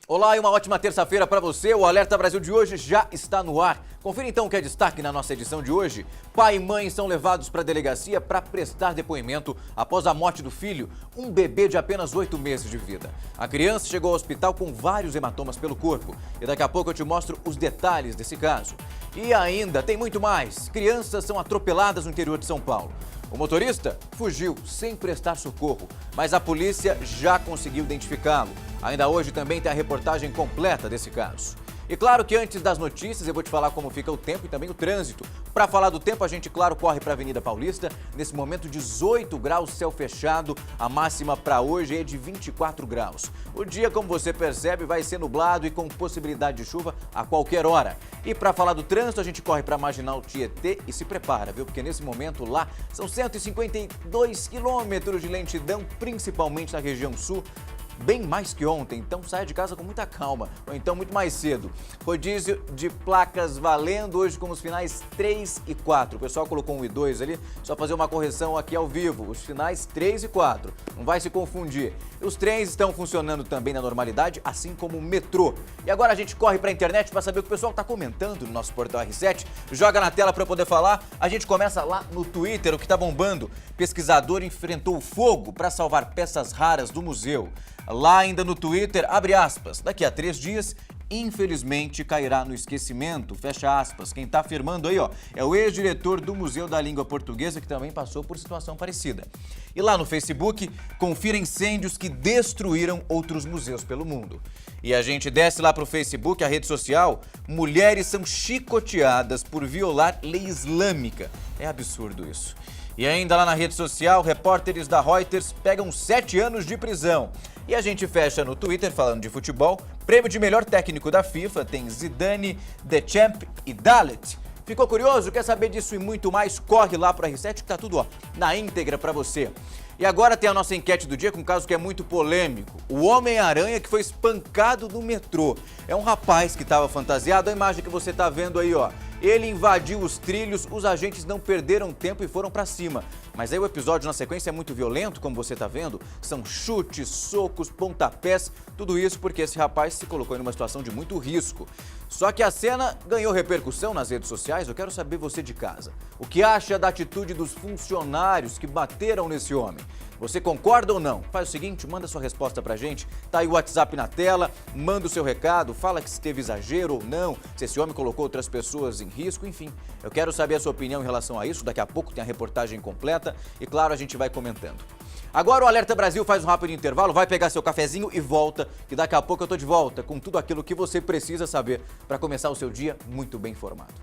Olá e uma ótima terça-feira para você. O Alerta Brasil de hoje já está no ar. Confira então o que é destaque na nossa edição de hoje. Pai e mãe são levados para a delegacia para prestar depoimento após a morte do filho, um bebê de apenas 8 meses de vida. A criança chegou ao hospital com vários hematomas pelo corpo e daqui a pouco eu te mostro os detalhes desse caso. E ainda tem muito mais. Crianças são atropeladas no interior de São Paulo. O motorista fugiu sem prestar socorro, mas a polícia já conseguiu identificá-lo. Ainda hoje também tem a reportagem completa desse caso. E claro que antes das notícias eu vou te falar como fica o tempo e também o trânsito. Para falar do tempo, a gente, claro, corre para a Avenida Paulista. Nesse momento, 18 graus, céu fechado. A máxima para hoje é de 24 graus. O dia, como você percebe, vai ser nublado e com possibilidade de chuva a qualquer hora. E para falar do trânsito, a gente corre para a Marginal Tietê e se prepara, viu? Porque nesse momento lá são 152 quilômetros de lentidão, principalmente na região sul. Bem mais que ontem, então saia de casa com muita calma, ou então muito mais cedo. Rodízio de placas valendo hoje com os finais 3 e 4. O pessoal colocou 1 e 2 ali, só fazer uma correção aqui ao vivo. Os finais 3 e 4, não vai se confundir. Os trens estão funcionando também na normalidade, assim como o metrô. E agora a gente corre para a internet para saber o que o pessoal está comentando no nosso portal R7. Joga na tela para eu poder falar. A gente começa lá no Twitter, o que está bombando. Pesquisador enfrentou fogo para salvar peças raras do museu. Lá ainda no Twitter, abre aspas, daqui a 3 dias, infelizmente cairá no esquecimento, fecha aspas. Quem está afirmando aí, ó, é o ex-diretor do Museu da Língua Portuguesa, que também passou por situação parecida. E lá no Facebook, confira incêndios que destruíram outros museus pelo mundo. E a gente desce lá para o Facebook, a rede social, mulheres são chicoteadas por violar lei islâmica. É absurdo isso. E ainda lá na rede social, repórteres da Reuters pegam 7 anos de prisão. E a gente fecha no Twitter falando de futebol. Prêmio de melhor técnico da FIFA tem Zidane, Deschamps e Dalet. Ficou curioso? Quer saber disso e muito mais? Corre lá para a R7 que tá tudo ó, na íntegra para você. E agora tem a nossa enquete do dia com um caso que é muito polêmico. O Homem-Aranha que foi espancado no metrô. É um rapaz que estava fantasiado, a imagem que você está vendo aí, ó. Ele invadiu os trilhos, os agentes não perderam tempo e foram para cima. Mas aí o episódio na sequência é muito violento, como você está vendo. São chutes, socos, pontapés, tudo isso porque esse rapaz se colocou em uma situação de muito risco. Só que a cena ganhou repercussão nas redes sociais. Eu quero saber você de casa. O que acha da atitude dos funcionários que bateram nesse homem? Você concorda ou não? Faz o seguinte, manda sua resposta pra gente. Tá aí o WhatsApp na tela, manda o seu recado, fala que se teve exagero ou não, se esse homem colocou outras pessoas em risco, enfim. Eu quero saber a sua opinião em relação a isso. Daqui a pouco tem a reportagem completa e, claro, a gente vai comentando. Agora o Alerta Brasil faz um rápido intervalo, vai pegar seu cafezinho e volta, que daqui a pouco eu tô de volta com tudo aquilo que você precisa saber para começar o seu dia muito bem informado.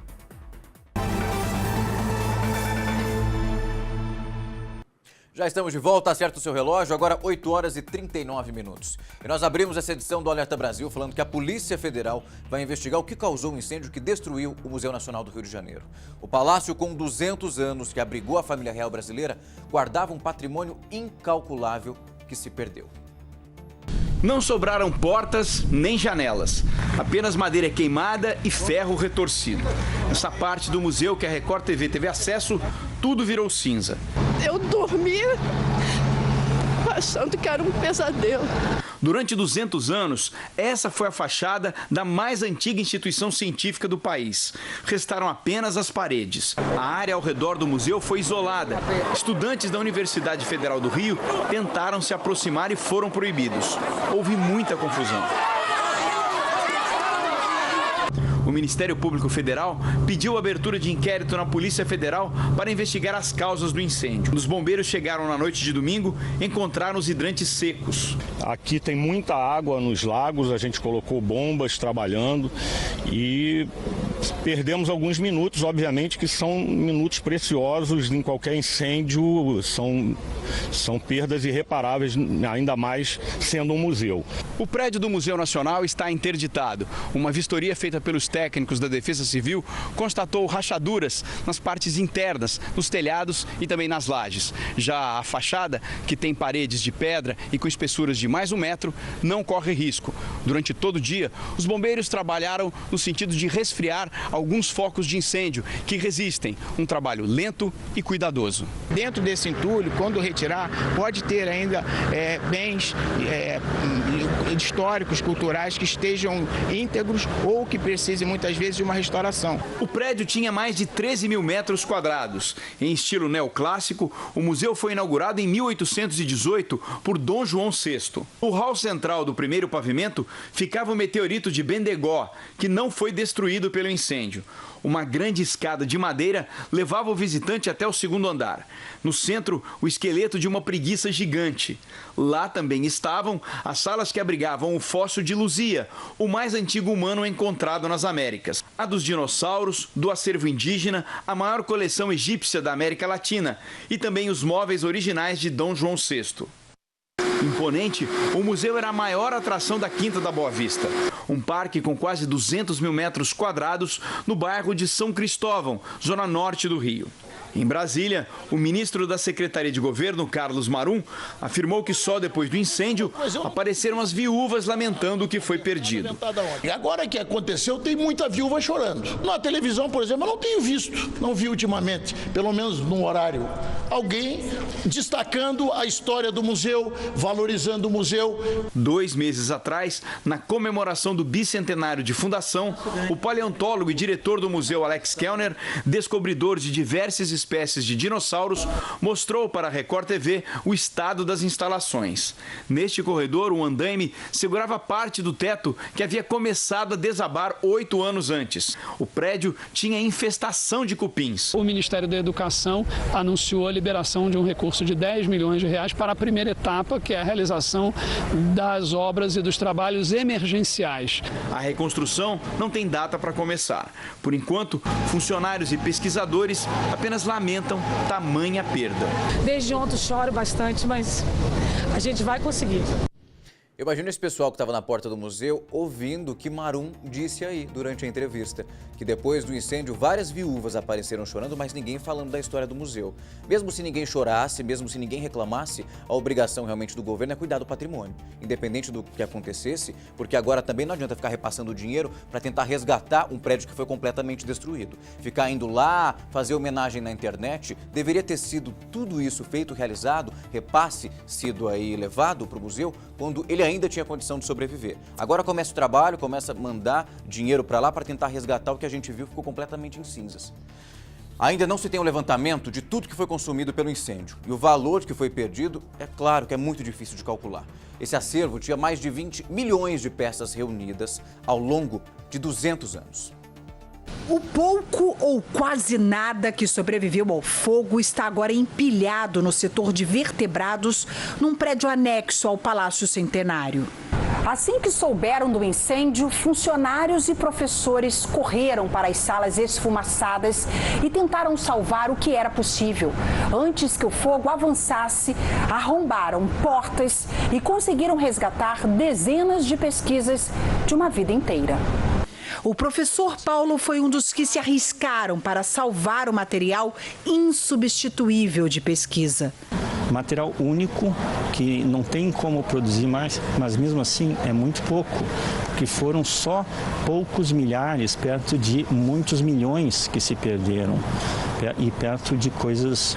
Já estamos de volta, acerta o seu relógio, agora 8 horas e 39 minutos. E nós abrimos essa edição do Alerta Brasil falando que a Polícia Federal vai investigar o que causou o incêndio que destruiu o Museu Nacional do Rio de Janeiro. O palácio, com 200 anos, que abrigou a família real brasileira, guardava um patrimônio incalculável que se perdeu. Não sobraram portas nem janelas, apenas madeira queimada e ferro retorcido. Essa parte do museu que a Record TV teve acesso, tudo virou cinza. Eu dormi achando que era um pesadelo. Durante 200 anos, essa foi a fachada da mais antiga instituição científica do país. Restaram apenas as paredes. A área ao redor do museu foi isolada. Estudantes da Universidade Federal do Rio tentaram se aproximar e foram proibidos. Houve muita confusão. O Ministério Público Federal pediu a abertura de inquérito na Polícia Federal para investigar as causas do incêndio. Os bombeiros chegaram na noite de domingo e encontraram os hidrantes secos. Aqui tem muita água nos lagos, a gente colocou bombas trabalhando e perdemos alguns minutos, obviamente, que são minutos preciosos em qualquer incêndio, são perdas irreparáveis, ainda mais sendo um museu. O prédio do Museu Nacional está interditado. Uma vistoria feita pelos técnicos da Defesa Civil constatou rachaduras nas partes internas, nos telhados e também nas lajes. Já a fachada, que tem paredes de pedra e com espessuras de mais 1 metro, não corre risco. Durante todo o dia, os bombeiros trabalharam no sentido de resfriar alguns focos de incêndio que resistem. Um trabalho lento e cuidadoso. Dentro desse entulho, quando retirar, pode ter ainda bens históricos, culturais que estejam íntegros ou que precisem muitas vezes de uma restauração. O prédio tinha mais de 13 mil metros quadrados. Em estilo neoclássico, o museu foi inaugurado em 1818 por Dom João VI. No hall central do primeiro pavimento ficava o meteorito de Bendegó, que não foi destruído pelo incêndio. Uma grande escada de madeira levava o visitante até o segundo andar. No centro, o esqueleto de uma preguiça gigante. Lá também estavam as salas que abrigavam o fóssil de Luzia, o mais antigo humano encontrado nas Américas. A dos dinossauros, do acervo indígena, a maior coleção egípcia da América Latina e também os móveis originais de Dom João VI. Imponente, o museu era a maior atração da Quinta da Boa Vista. Um parque com quase 200 mil metros quadrados no bairro de São Cristóvão, zona norte do Rio. Em Brasília, o ministro da Secretaria de Governo, Carlos Marum, afirmou que só depois do incêndio apareceram as viúvas lamentando o que foi perdido. E agora que aconteceu, tem muita viúva chorando. Na televisão, por exemplo, eu não tenho visto, não vi ultimamente, pelo menos no horário, alguém destacando a história do museu, valorizando o museu. 2 meses atrás, na comemoração do bicentenário de fundação, o paleontólogo e diretor do museu Alex Kellner, descobridor de diversas espécies de dinossauros, mostrou para a Record TV o estado das instalações. Neste corredor, um andaime segurava parte do teto que havia começado a desabar 8 anos antes. O prédio tinha infestação de cupins. O Ministério da Educação anunciou a liberação de um recurso de 10 milhões de reais para a primeira etapa, que é a realização das obras e dos trabalhos emergenciais. A reconstrução não tem data para começar. Por enquanto, funcionários e pesquisadores apenas lamentam tamanha perda. Desde ontem choro bastante, mas a gente vai conseguir. Eu imagino esse pessoal que estava na porta do museu ouvindo o que Marum disse aí durante a entrevista, que depois do incêndio várias viúvas apareceram chorando, mas ninguém falando da história do museu. Mesmo se ninguém chorasse, mesmo se ninguém reclamasse, a obrigação realmente do governo é cuidar do patrimônio, independente do que acontecesse, porque agora também não adianta ficar repassando dinheiro para tentar resgatar um prédio que foi completamente destruído. Ficar indo lá, fazer homenagem na internet, deveria ter sido tudo isso feito, realizado, repasse sido aí levado para o museu, quando ele ainda tinha condição de sobreviver. Agora começa o trabalho, começa a mandar dinheiro para lá para tentar resgatar o que a gente viu ficou completamente em cinzas. Ainda não se tem um levantamento de tudo que foi consumido pelo incêndio. E o valor que foi perdido, é claro que é muito difícil de calcular. Esse acervo tinha mais de 20 milhões de peças reunidas ao longo de 200 anos. O pouco ou quase nada que sobreviveu ao fogo está agora empilhado no setor de vertebrados, num prédio anexo ao Palácio Centenário. Assim que souberam do incêndio, funcionários e professores correram para as salas esfumaçadas e tentaram salvar o que era possível. Antes que o fogo avançasse, arrombaram portas e conseguiram resgatar dezenas de pesquisas de uma vida inteira. O professor Paulo foi um dos que se arriscaram para salvar o material insubstituível de pesquisa. Material único, que não tem como produzir mais, mas mesmo assim é muito pouco, porque foram só poucos milhares, perto de muitos milhões que se perderam, e perto de coisas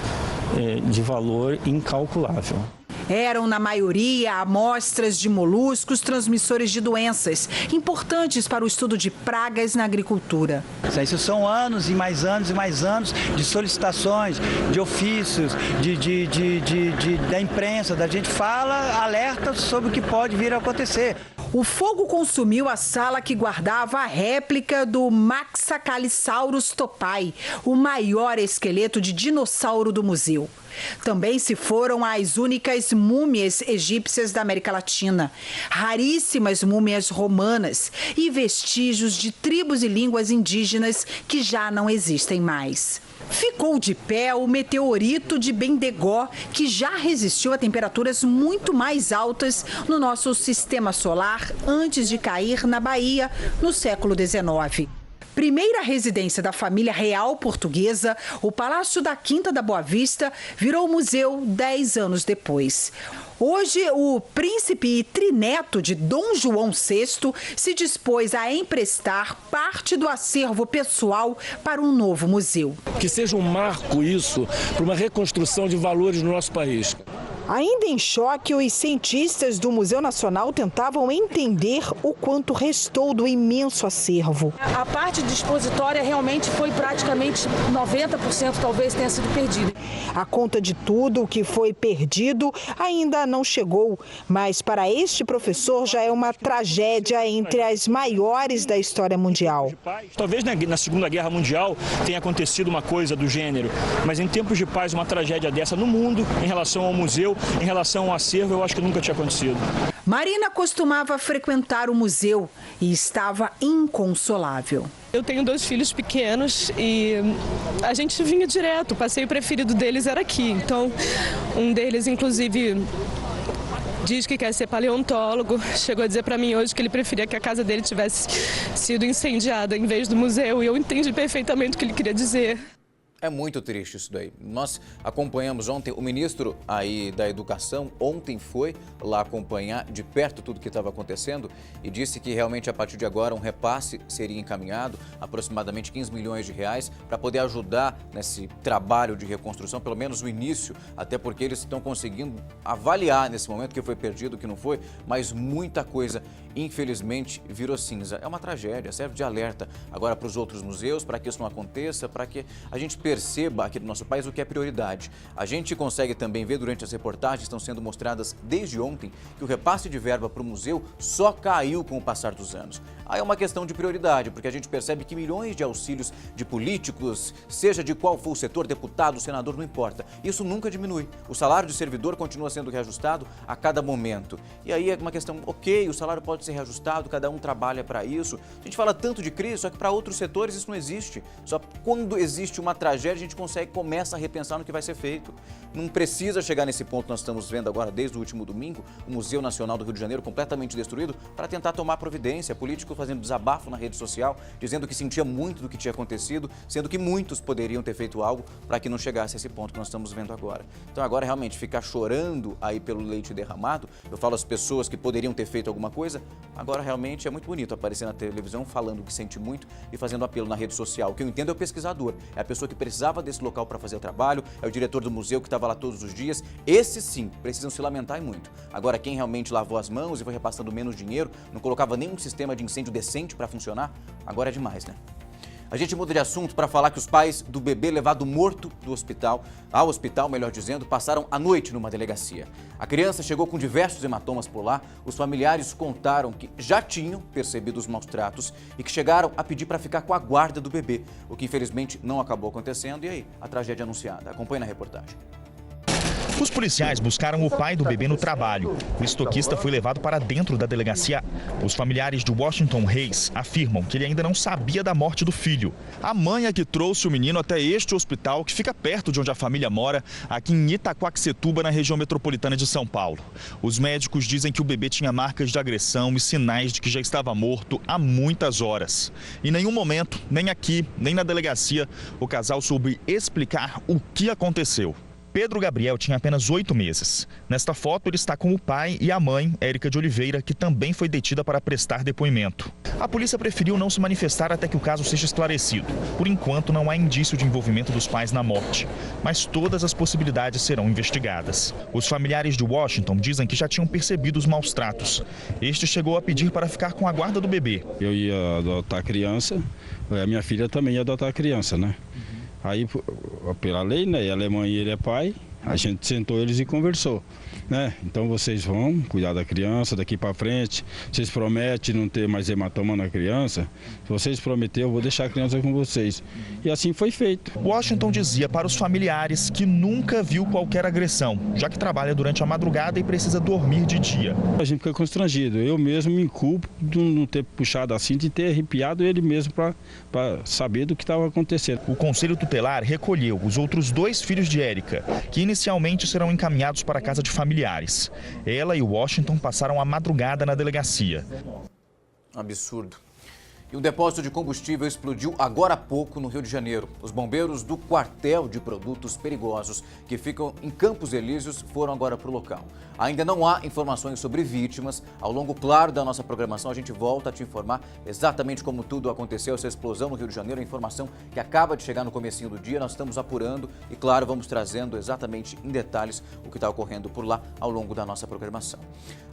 de valor incalculável. Eram, na maioria, amostras de moluscos transmissores de doenças, importantes para o estudo de pragas na agricultura. Isso são anos e mais anos e mais anos de solicitações, de ofícios, da imprensa, da gente fala, alerta sobre o que pode vir a acontecer. O fogo consumiu a sala que guardava a réplica do Maxacalisaurus topai, o maior esqueleto de dinossauro do museu. Também se foram as únicas múmias egípcias da América Latina, raríssimas múmias romanas e vestígios de tribos e línguas indígenas que já não existem mais. Ficou de pé o meteorito de Bendegó, que já resistiu a temperaturas muito mais altas no nosso sistema solar antes de cair na Bahia no século XIX. Primeira residência da família real portuguesa, o Palácio da Quinta da Boa Vista virou museu 10 anos depois. Hoje, o príncipe e trineto de Dom João VI se dispôs a emprestar parte do acervo pessoal para um novo museu. Que seja um marco isso para uma reconstrução de valores no nosso país. Ainda em choque, os cientistas do Museu Nacional tentavam entender o quanto restou do imenso acervo. A parte dispositória realmente foi praticamente 90%, talvez tenha sido perdida. A conta de tudo o que foi perdido ainda não chegou, mas para este professor já é uma tragédia entre as maiores da história mundial. Talvez na Segunda Guerra Mundial tenha acontecido uma coisa do gênero, mas em tempos de paz uma tragédia dessa no mundo, em relação ao museu, em relação ao acervo, eu acho que nunca tinha acontecido. Marina costumava frequentar o museu e estava inconsolável. Eu tenho 2 filhos pequenos e a gente vinha direto, o passeio preferido deles era aqui. Então, um deles, inclusive, diz que quer ser paleontólogo. Chegou a dizer para mim hoje que ele preferia que a casa dele tivesse sido incendiada em vez do museu, e eu entendi perfeitamente o que ele queria dizer. É muito triste isso daí. Nós acompanhamos ontem, o ministro aí da Educação ontem foi lá acompanhar de perto tudo que estava acontecendo e disse que realmente a partir de agora um repasse seria encaminhado, aproximadamente 15 milhões de reais, para poder ajudar nesse trabalho de reconstrução, pelo menos o início, até porque eles estão conseguindo avaliar nesse momento o que foi perdido, o que não foi, mas muita coisa, infelizmente, virou cinza. É uma tragédia, serve de alerta agora para os outros museus, para que isso não aconteça, para que a gente perceba aqui no nosso país o que é prioridade. A gente consegue também ver durante as reportagens que estão sendo mostradas desde ontem que o repasse de verba para o museu só caiu com o passar dos anos. Aí é uma questão de prioridade, porque a gente percebe que milhões de auxílios de políticos, seja de qual for o setor, deputado, senador, não importa. Isso nunca diminui. O salário de servidor continua sendo reajustado a cada momento. E aí é uma questão, ok, o salário pode ser reajustado, cada um trabalha para isso. A gente fala tanto de crise, só que para outros setores isso não existe. Só quando existe uma tragédia, a gente começa a repensar no que vai ser feito. Não precisa chegar nesse ponto que nós estamos vendo agora desde o último domingo, o Museu Nacional do Rio de Janeiro completamente destruído, para tentar tomar providência. Político fazendo desabafo na rede social, dizendo que sentia muito do que tinha acontecido, sendo que muitos poderiam ter feito algo para que não chegasse a esse ponto que nós estamos vendo agora. Então agora realmente ficar chorando aí pelo leite derramado, eu falo às pessoas que poderiam ter feito alguma coisa, agora realmente é muito bonito aparecer na televisão falando que sente muito e fazendo apelo na rede social. O que eu entendo é o pesquisador, é a pessoa que precisava desse local para fazer o trabalho, é o diretor do museu que estava lá todos os dias. Esses sim, precisam se lamentar e muito. Agora, quem realmente lavou as mãos e foi repassando menos dinheiro, não colocava nenhum sistema de incêndio decente para funcionar, agora é demais, né? A gente muda de assunto para falar que os pais do bebê levado morto ao hospital, melhor dizendo, passaram a noite numa delegacia. A criança chegou com diversos hematomas por lá. Os familiares contaram que já tinham percebido os maus tratos e que chegaram a pedir para ficar com a guarda do bebê, o que infelizmente não acabou acontecendo. E aí, a tragédia anunciada. Acompanhe na reportagem. Os policiais buscaram o pai do bebê no trabalho. O estoquista foi levado para dentro da delegacia. Os familiares de Washington Reis afirmam que ele ainda não sabia da morte do filho. A mãe é que trouxe o menino até este hospital, que fica perto de onde a família mora, aqui em Itaquaquecetuba, na região metropolitana de São Paulo. Os médicos dizem que o bebê tinha marcas de agressão e sinais de que já estava morto há muitas horas. Em nenhum momento, nem aqui, nem na delegacia, o casal soube explicar o que aconteceu. Pedro Gabriel tinha apenas 8 meses. Nesta foto, ele está com o pai e a mãe, Érica de Oliveira, que também foi detida para prestar depoimento. A polícia preferiu não se manifestar até que o caso seja esclarecido. Por enquanto, não há indício de envolvimento dos pais na morte, mas todas as possibilidades serão investigadas. Os familiares de Washington dizem que já tinham percebido os maus tratos. Este chegou a pedir para ficar com a guarda do bebê. Eu ia adotar a criança, a minha filha também ia adotar a criança, né? Aí, pela lei, né, ela é mãe e ele é pai, a gente sentou eles e conversou, né? Então vocês vão cuidar da criança daqui para frente, vocês prometem não ter mais hematoma na criança? Se vocês prometerem, eu vou deixar a criança com vocês. E assim foi feito. Washington dizia para os familiares que nunca viu qualquer agressão, já que trabalha durante a madrugada e precisa dormir de dia. A gente fica constrangido, eu mesmo me culpo de não ter puxado assim, de ter arrepiado ele mesmo para saber do que estava acontecendo. O Conselho Tutelar recolheu os outros 2 filhos de Érica, que inicialmente serão encaminhados para a casa de familiares. Ela e Washington passaram a madrugada na delegacia. Absurdo. E um depósito de combustível explodiu agora há pouco no Rio de Janeiro. Os bombeiros do quartel de produtos perigosos que ficam em Campos Elíseos foram agora para o local. Ainda não há informações sobre vítimas. Ao longo, claro, da nossa programação, a gente volta a te informar exatamente como tudo aconteceu, essa explosão no Rio de Janeiro, a informação que acaba de chegar no comecinho do dia. Nós estamos apurando e, claro, vamos trazendo exatamente em detalhes o que está ocorrendo por lá ao longo da nossa programação.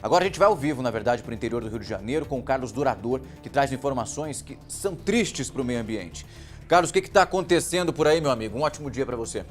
Agora a gente vai ao vivo, na verdade, para o interior do Rio de Janeiro com o Carlos Durador, que traz informações que são tristes para o meio ambiente. Carlos, o que está acontecendo por aí, meu amigo? Um ótimo dia para você.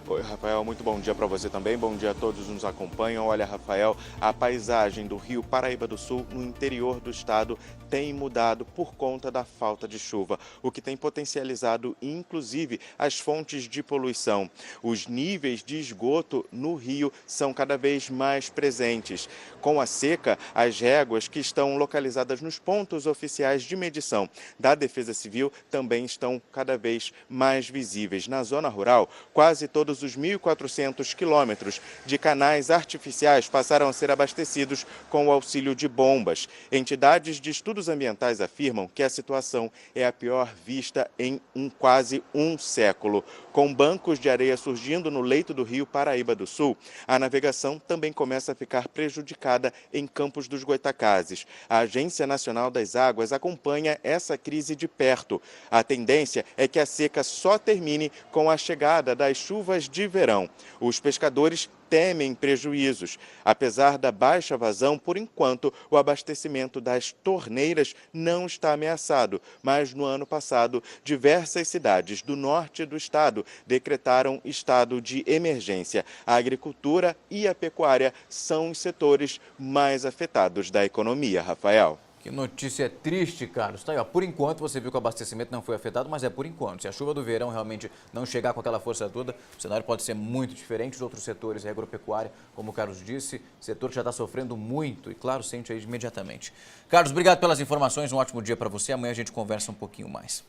Oi, Rafael, muito bom dia para você também, bom dia a todos que nos acompanham. Olha, Rafael, a paisagem do Rio Paraíba do Sul, no interior do estado, tem mudado por conta da falta de chuva, o que tem potencializado, inclusive, as fontes de poluição. Os níveis de esgoto no rio são cada vez mais presentes. Com a seca, as réguas que estão localizadas nos pontos oficiais de medição da Defesa Civil também estão cada vez mais visíveis. Na zona rural, quase todos os 1.400 quilômetros de canais artificiais passaram a ser abastecidos com o auxílio de bombas. Entidades de estudos ambientais afirmam que a situação é a pior vista em quase um século. Com bancos de areia surgindo no leito do rio Paraíba do Sul, a navegação também começa a ficar prejudicada em Campos dos Goitacazes. A Agência Nacional das Águas acompanha essa crise de perto. A tendência é que a seca só termine com a chegada das chuvas de verão. Os pescadores temem prejuízos. Apesar da baixa vazão, por enquanto, o abastecimento das torneiras não está ameaçado. Mas no ano passado, diversas cidades do norte do estado decretaram estado de emergência. A agricultura e a pecuária são os setores mais afetados da economia. Rafael. Que notícia triste, Carlos. Tá aí, ó. Por enquanto, você viu que o abastecimento não foi afetado, mas é por enquanto. Se a chuva do verão realmente não chegar com aquela força toda, o cenário pode ser muito diferente. Os outros setores, a agropecuária, como o Carlos disse, setor que já está sofrendo muito e, claro, sente aí imediatamente. Carlos, obrigado pelas informações. Um ótimo dia para você. Amanhã a gente conversa um pouquinho mais.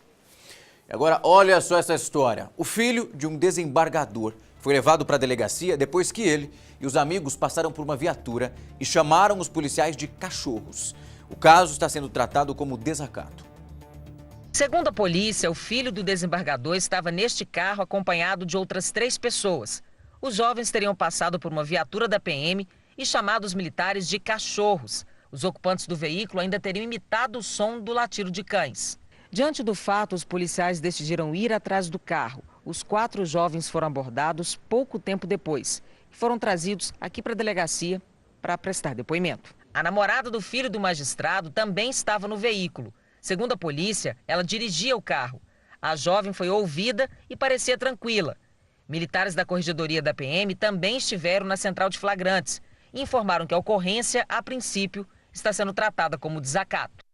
E agora, olha só essa história. O filho de um desembargador foi levado para a delegacia depois que ele e os amigos passaram por uma viatura e chamaram os policiais de cachorros. O caso está sendo tratado como desacato. Segundo a polícia, o filho do desembargador estava neste carro acompanhado de outras 3 pessoas. Os jovens teriam passado por uma viatura da PM e chamado os militares de cachorros. Os ocupantes do veículo ainda teriam imitado o som do latido de cães. Diante do fato, os policiais decidiram ir atrás do carro. Os 4 jovens foram abordados pouco tempo depois e foram trazidos aqui para a delegacia para prestar depoimento. A namorada do filho do magistrado também estava no veículo. Segundo a polícia, ela dirigia o carro. A jovem foi ouvida e parecia tranquila. Militares da Corregedoria da PM também estiveram na central de flagrantes e informaram que a ocorrência, a princípio, está sendo tratada como desacato.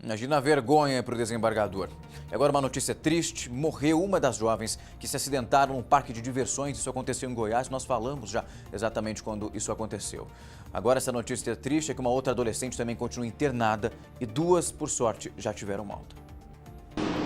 Imagina a vergonha para o desembargador. E agora uma notícia triste, morreu uma das jovens que se acidentaram num parque de diversões. Isso aconteceu em Goiás, nós falamos já exatamente quando isso aconteceu. Agora essa notícia triste é que uma outra adolescente também continua internada e 2, por sorte, já tiveram alta.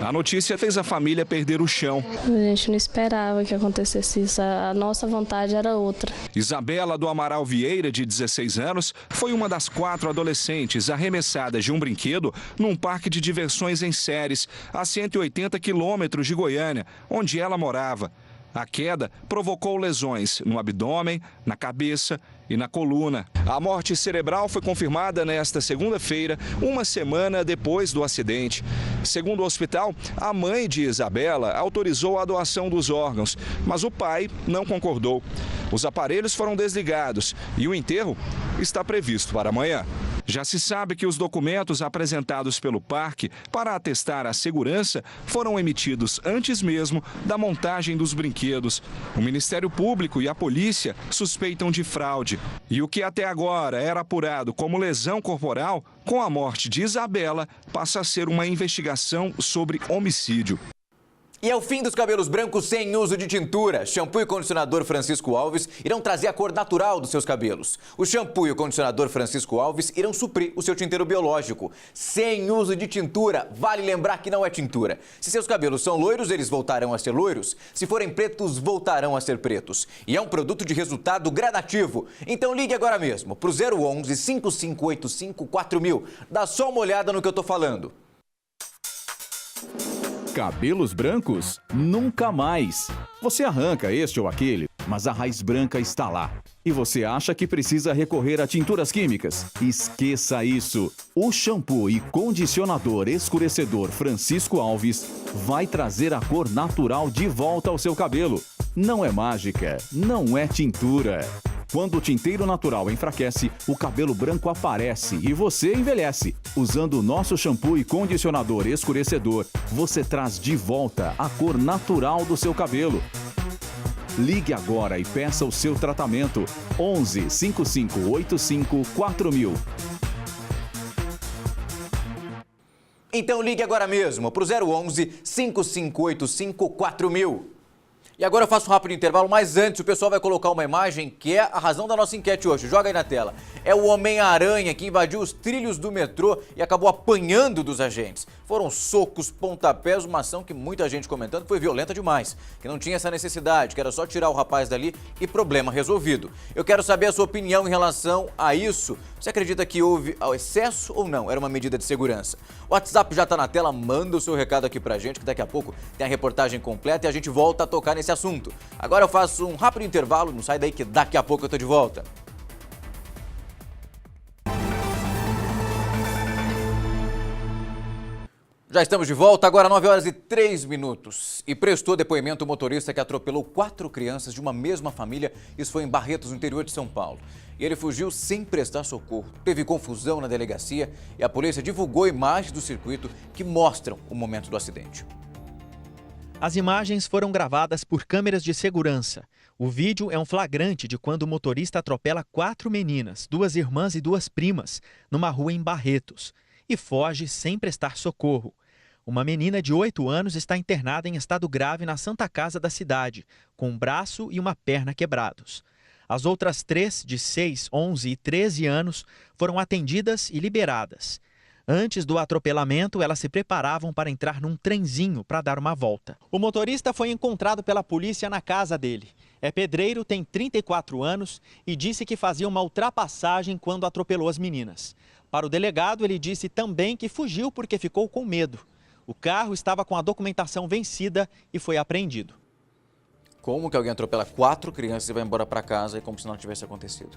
A notícia fez a família perder o chão. A gente não esperava que acontecesse isso, a nossa vontade era outra. Isabela do Amaral Vieira, de 16 anos, foi uma das 4 adolescentes arremessadas de um brinquedo num parque de diversões em Séries, a 180 quilômetros de Goiânia, onde ela morava. A queda provocou lesões no abdômen, na cabeça e na coluna. A morte cerebral foi confirmada nesta segunda-feira, uma semana depois do acidente. Segundo o hospital, a mãe de Isabela autorizou a doação dos órgãos, mas o pai não concordou. Os aparelhos foram desligados e o enterro está previsto para amanhã. Já se sabe que os documentos apresentados pelo parque para atestar a segurança foram emitidos antes mesmo da montagem dos brinquedos. O Ministério Público e a polícia suspeitam de fraude. E o que até agora era apurado como lesão corporal, com a morte de Isabela, passa a ser uma investigação sobre homicídio. E é o fim dos cabelos brancos sem uso de tintura. Shampoo e condicionador Francisco Alves irão trazer a cor natural dos seus cabelos. O shampoo e o condicionador Francisco Alves irão suprir o seu tinteiro biológico. Sem uso de tintura. Vale lembrar que não é tintura. Se seus cabelos são loiros, eles voltarão a ser loiros. Se forem pretos, voltarão a ser pretos. E é um produto de resultado gradativo. Então ligue agora mesmo para o 011 5585 4000. Dá só uma olhada no que eu tô falando. Cabelos brancos? Nunca mais. Você arranca este ou aquele, mas a raiz branca está lá. E você acha que precisa recorrer a tinturas químicas? Esqueça isso. O shampoo e condicionador escurecedor Francisco Alves vai trazer a cor natural de volta ao seu cabelo. Não é mágica, não é tintura. Quando o tinteiro natural enfraquece, o cabelo branco aparece e você envelhece. Usando o nosso shampoo e condicionador escurecedor, você traz de volta a cor natural do seu cabelo. Ligue agora e peça o seu tratamento. 11 5585 4000. Então ligue agora mesmo para o 011 5585 4000. E agora eu faço um rápido intervalo, mas antes o pessoal vai colocar uma imagem que é a razão da nossa enquete hoje. Joga aí na tela. É o Homem-Aranha que invadiu os trilhos do metrô e acabou apanhando dos agentes. Foram socos, pontapés, uma ação que muita gente comentando que foi violenta demais, que não tinha essa necessidade, que era só tirar o rapaz dali e problema resolvido. Eu quero saber a sua opinião em relação a isso. Você acredita que houve excesso ou não? Era uma medida de segurança? O WhatsApp já está na tela, manda o seu recado aqui pra gente, que daqui a pouco tem a reportagem completa e a gente volta a tocar nesse assunto. Agora eu faço um rápido intervalo, não sai daí que daqui a pouco eu tô de volta. Já estamos de volta, agora 9h03. E prestou depoimento o motorista que atropelou 4 crianças de uma mesma família. Isso foi em Barretos, no interior de São Paulo. E ele fugiu sem prestar socorro. Teve confusão na delegacia e a polícia divulgou imagens do circuito que mostram o momento do acidente. As imagens foram gravadas por câmeras de segurança. O vídeo é um flagrante de quando o motorista atropela 4 meninas, 2 irmãs e 2 primas, numa rua em Barretos, e foge sem prestar socorro. Uma menina de 8 anos está internada em estado grave na Santa Casa da cidade, com um braço e uma perna quebrados. As outras 3, de 6, 11 e 13 anos, foram atendidas e liberadas. Antes do atropelamento, elas se preparavam para entrar num trenzinho para dar uma volta. O motorista foi encontrado pela polícia na casa dele. É pedreiro, tem 34 anos e disse que fazia uma ultrapassagem quando atropelou as meninas. Para o delegado, ele disse também que fugiu porque ficou com medo. O carro estava com a documentação vencida e foi apreendido. Como que alguém atropela 4 crianças e vai embora para casa, como se não tivesse acontecido?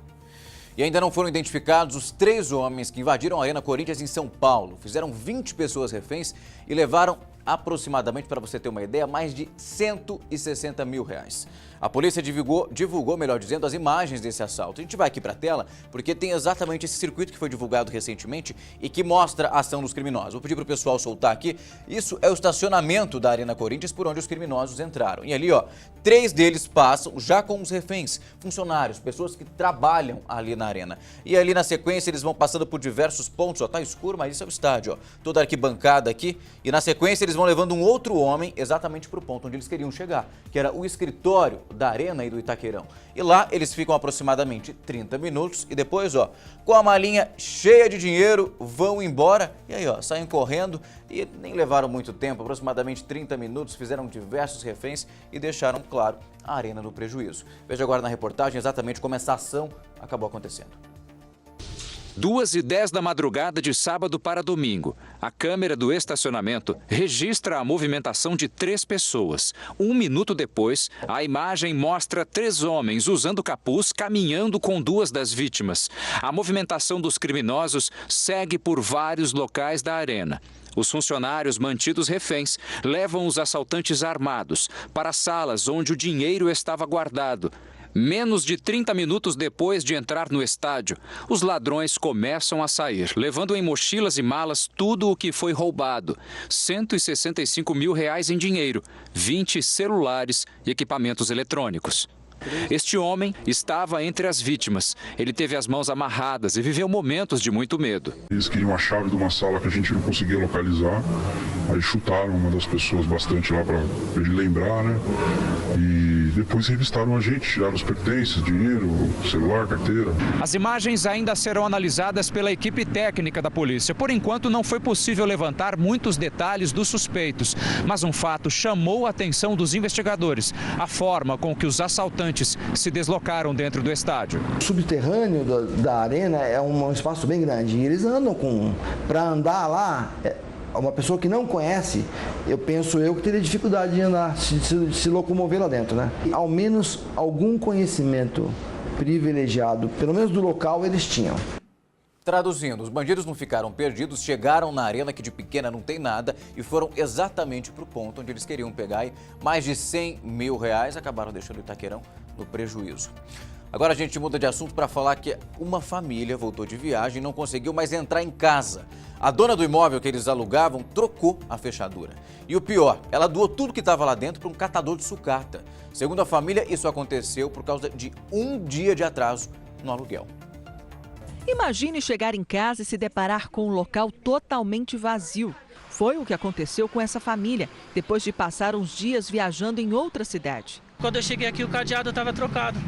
E ainda não foram identificados os 3 homens que invadiram a Arena Corinthians em São Paulo. Fizeram 20 pessoas reféns e levaram aproximadamente, para você ter uma ideia, mais de R$160 mil. A polícia divulgou, melhor dizendo, as imagens desse assalto. A gente vai aqui para a tela porque tem exatamente esse circuito que foi divulgado recentemente e que mostra a ação dos criminosos. Vou pedir para o pessoal soltar aqui. Isso é o estacionamento da Arena Corinthians por onde os criminosos entraram. E ali, ó, 3 deles passam já com os reféns, funcionários, pessoas que trabalham ali na arena. E ali na sequência eles vão passando por diversos pontos, ó, tá escuro, mas isso é o estádio, ó. Toda a arquibancada aqui. E na sequência eles vão levando um outro homem exatamente para o ponto onde eles queriam chegar, que era o escritório da Arena e do Itaquerão. E lá eles ficam aproximadamente 30 minutos e depois, ó, com a malinha cheia de dinheiro, vão embora. E aí, ó, saem correndo e nem levaram muito tempo, aproximadamente 30 minutos, fizeram diversos reféns e deixaram, claro, a Arena no prejuízo. Veja agora na reportagem exatamente como essa ação acabou acontecendo. 2h10 da madrugada de sábado para domingo. A câmera do estacionamento registra a movimentação de 3 pessoas. 1 minuto depois, a imagem mostra 3 homens usando capuz caminhando com 2 das vítimas. A movimentação dos criminosos segue por vários locais da arena. Os funcionários mantidos reféns levam os assaltantes armados para salas onde o dinheiro estava guardado. Menos de 30 minutos depois de entrar no estádio, os ladrões começam a sair, levando em mochilas e malas tudo o que foi roubado. R$165 mil em dinheiro, 20 celulares e equipamentos eletrônicos. Este homem estava entre as vítimas. Ele teve as mãos amarradas e viveu momentos de muito medo. Eles queriam a chave de uma sala que a gente não conseguia localizar Aí chutaram uma das pessoas bastante lá para ele lembrar, né? E depois revistaram a gente, tiraram os pertences, dinheiro, celular, carteira. As imagens ainda serão analisadas pela equipe técnica da polícia. Por enquanto, não foi possível levantar muitos detalhes dos suspeitos, mas um fato chamou a atenção dos investigadores: a forma com que os assaltantes se deslocaram dentro do estádio. O subterrâneo da arena é um espaço bem grande e eles andam para andar lá. Uma pessoa que não conhece, penso que teria dificuldade de andar, se locomover lá dentro, né? Ao menos algum conhecimento privilegiado, pelo menos do local, eles tinham. Traduzindo, os bandidos não ficaram perdidos, chegaram na arena, que de pequena não tem nada, e foram exatamente para o ponto onde eles queriam pegar e mais de 100 mil reais, acabaram deixando o Itaquerão no prejuízo. Agora a gente muda de assunto para falar que uma família voltou de viagem e não conseguiu mais entrar em casa. A dona do imóvel que eles alugavam trocou a fechadura. E o pior, ela doou tudo que estava lá dentro para um catador de sucata. Segundo a família, isso aconteceu por causa de um dia de atraso no aluguel. Imagine chegar em casa e se deparar com um local totalmente vazio. Foi o que aconteceu com essa família, depois de passar uns dias viajando em outra cidade. Quando eu cheguei aqui, o cadeado estava trocado.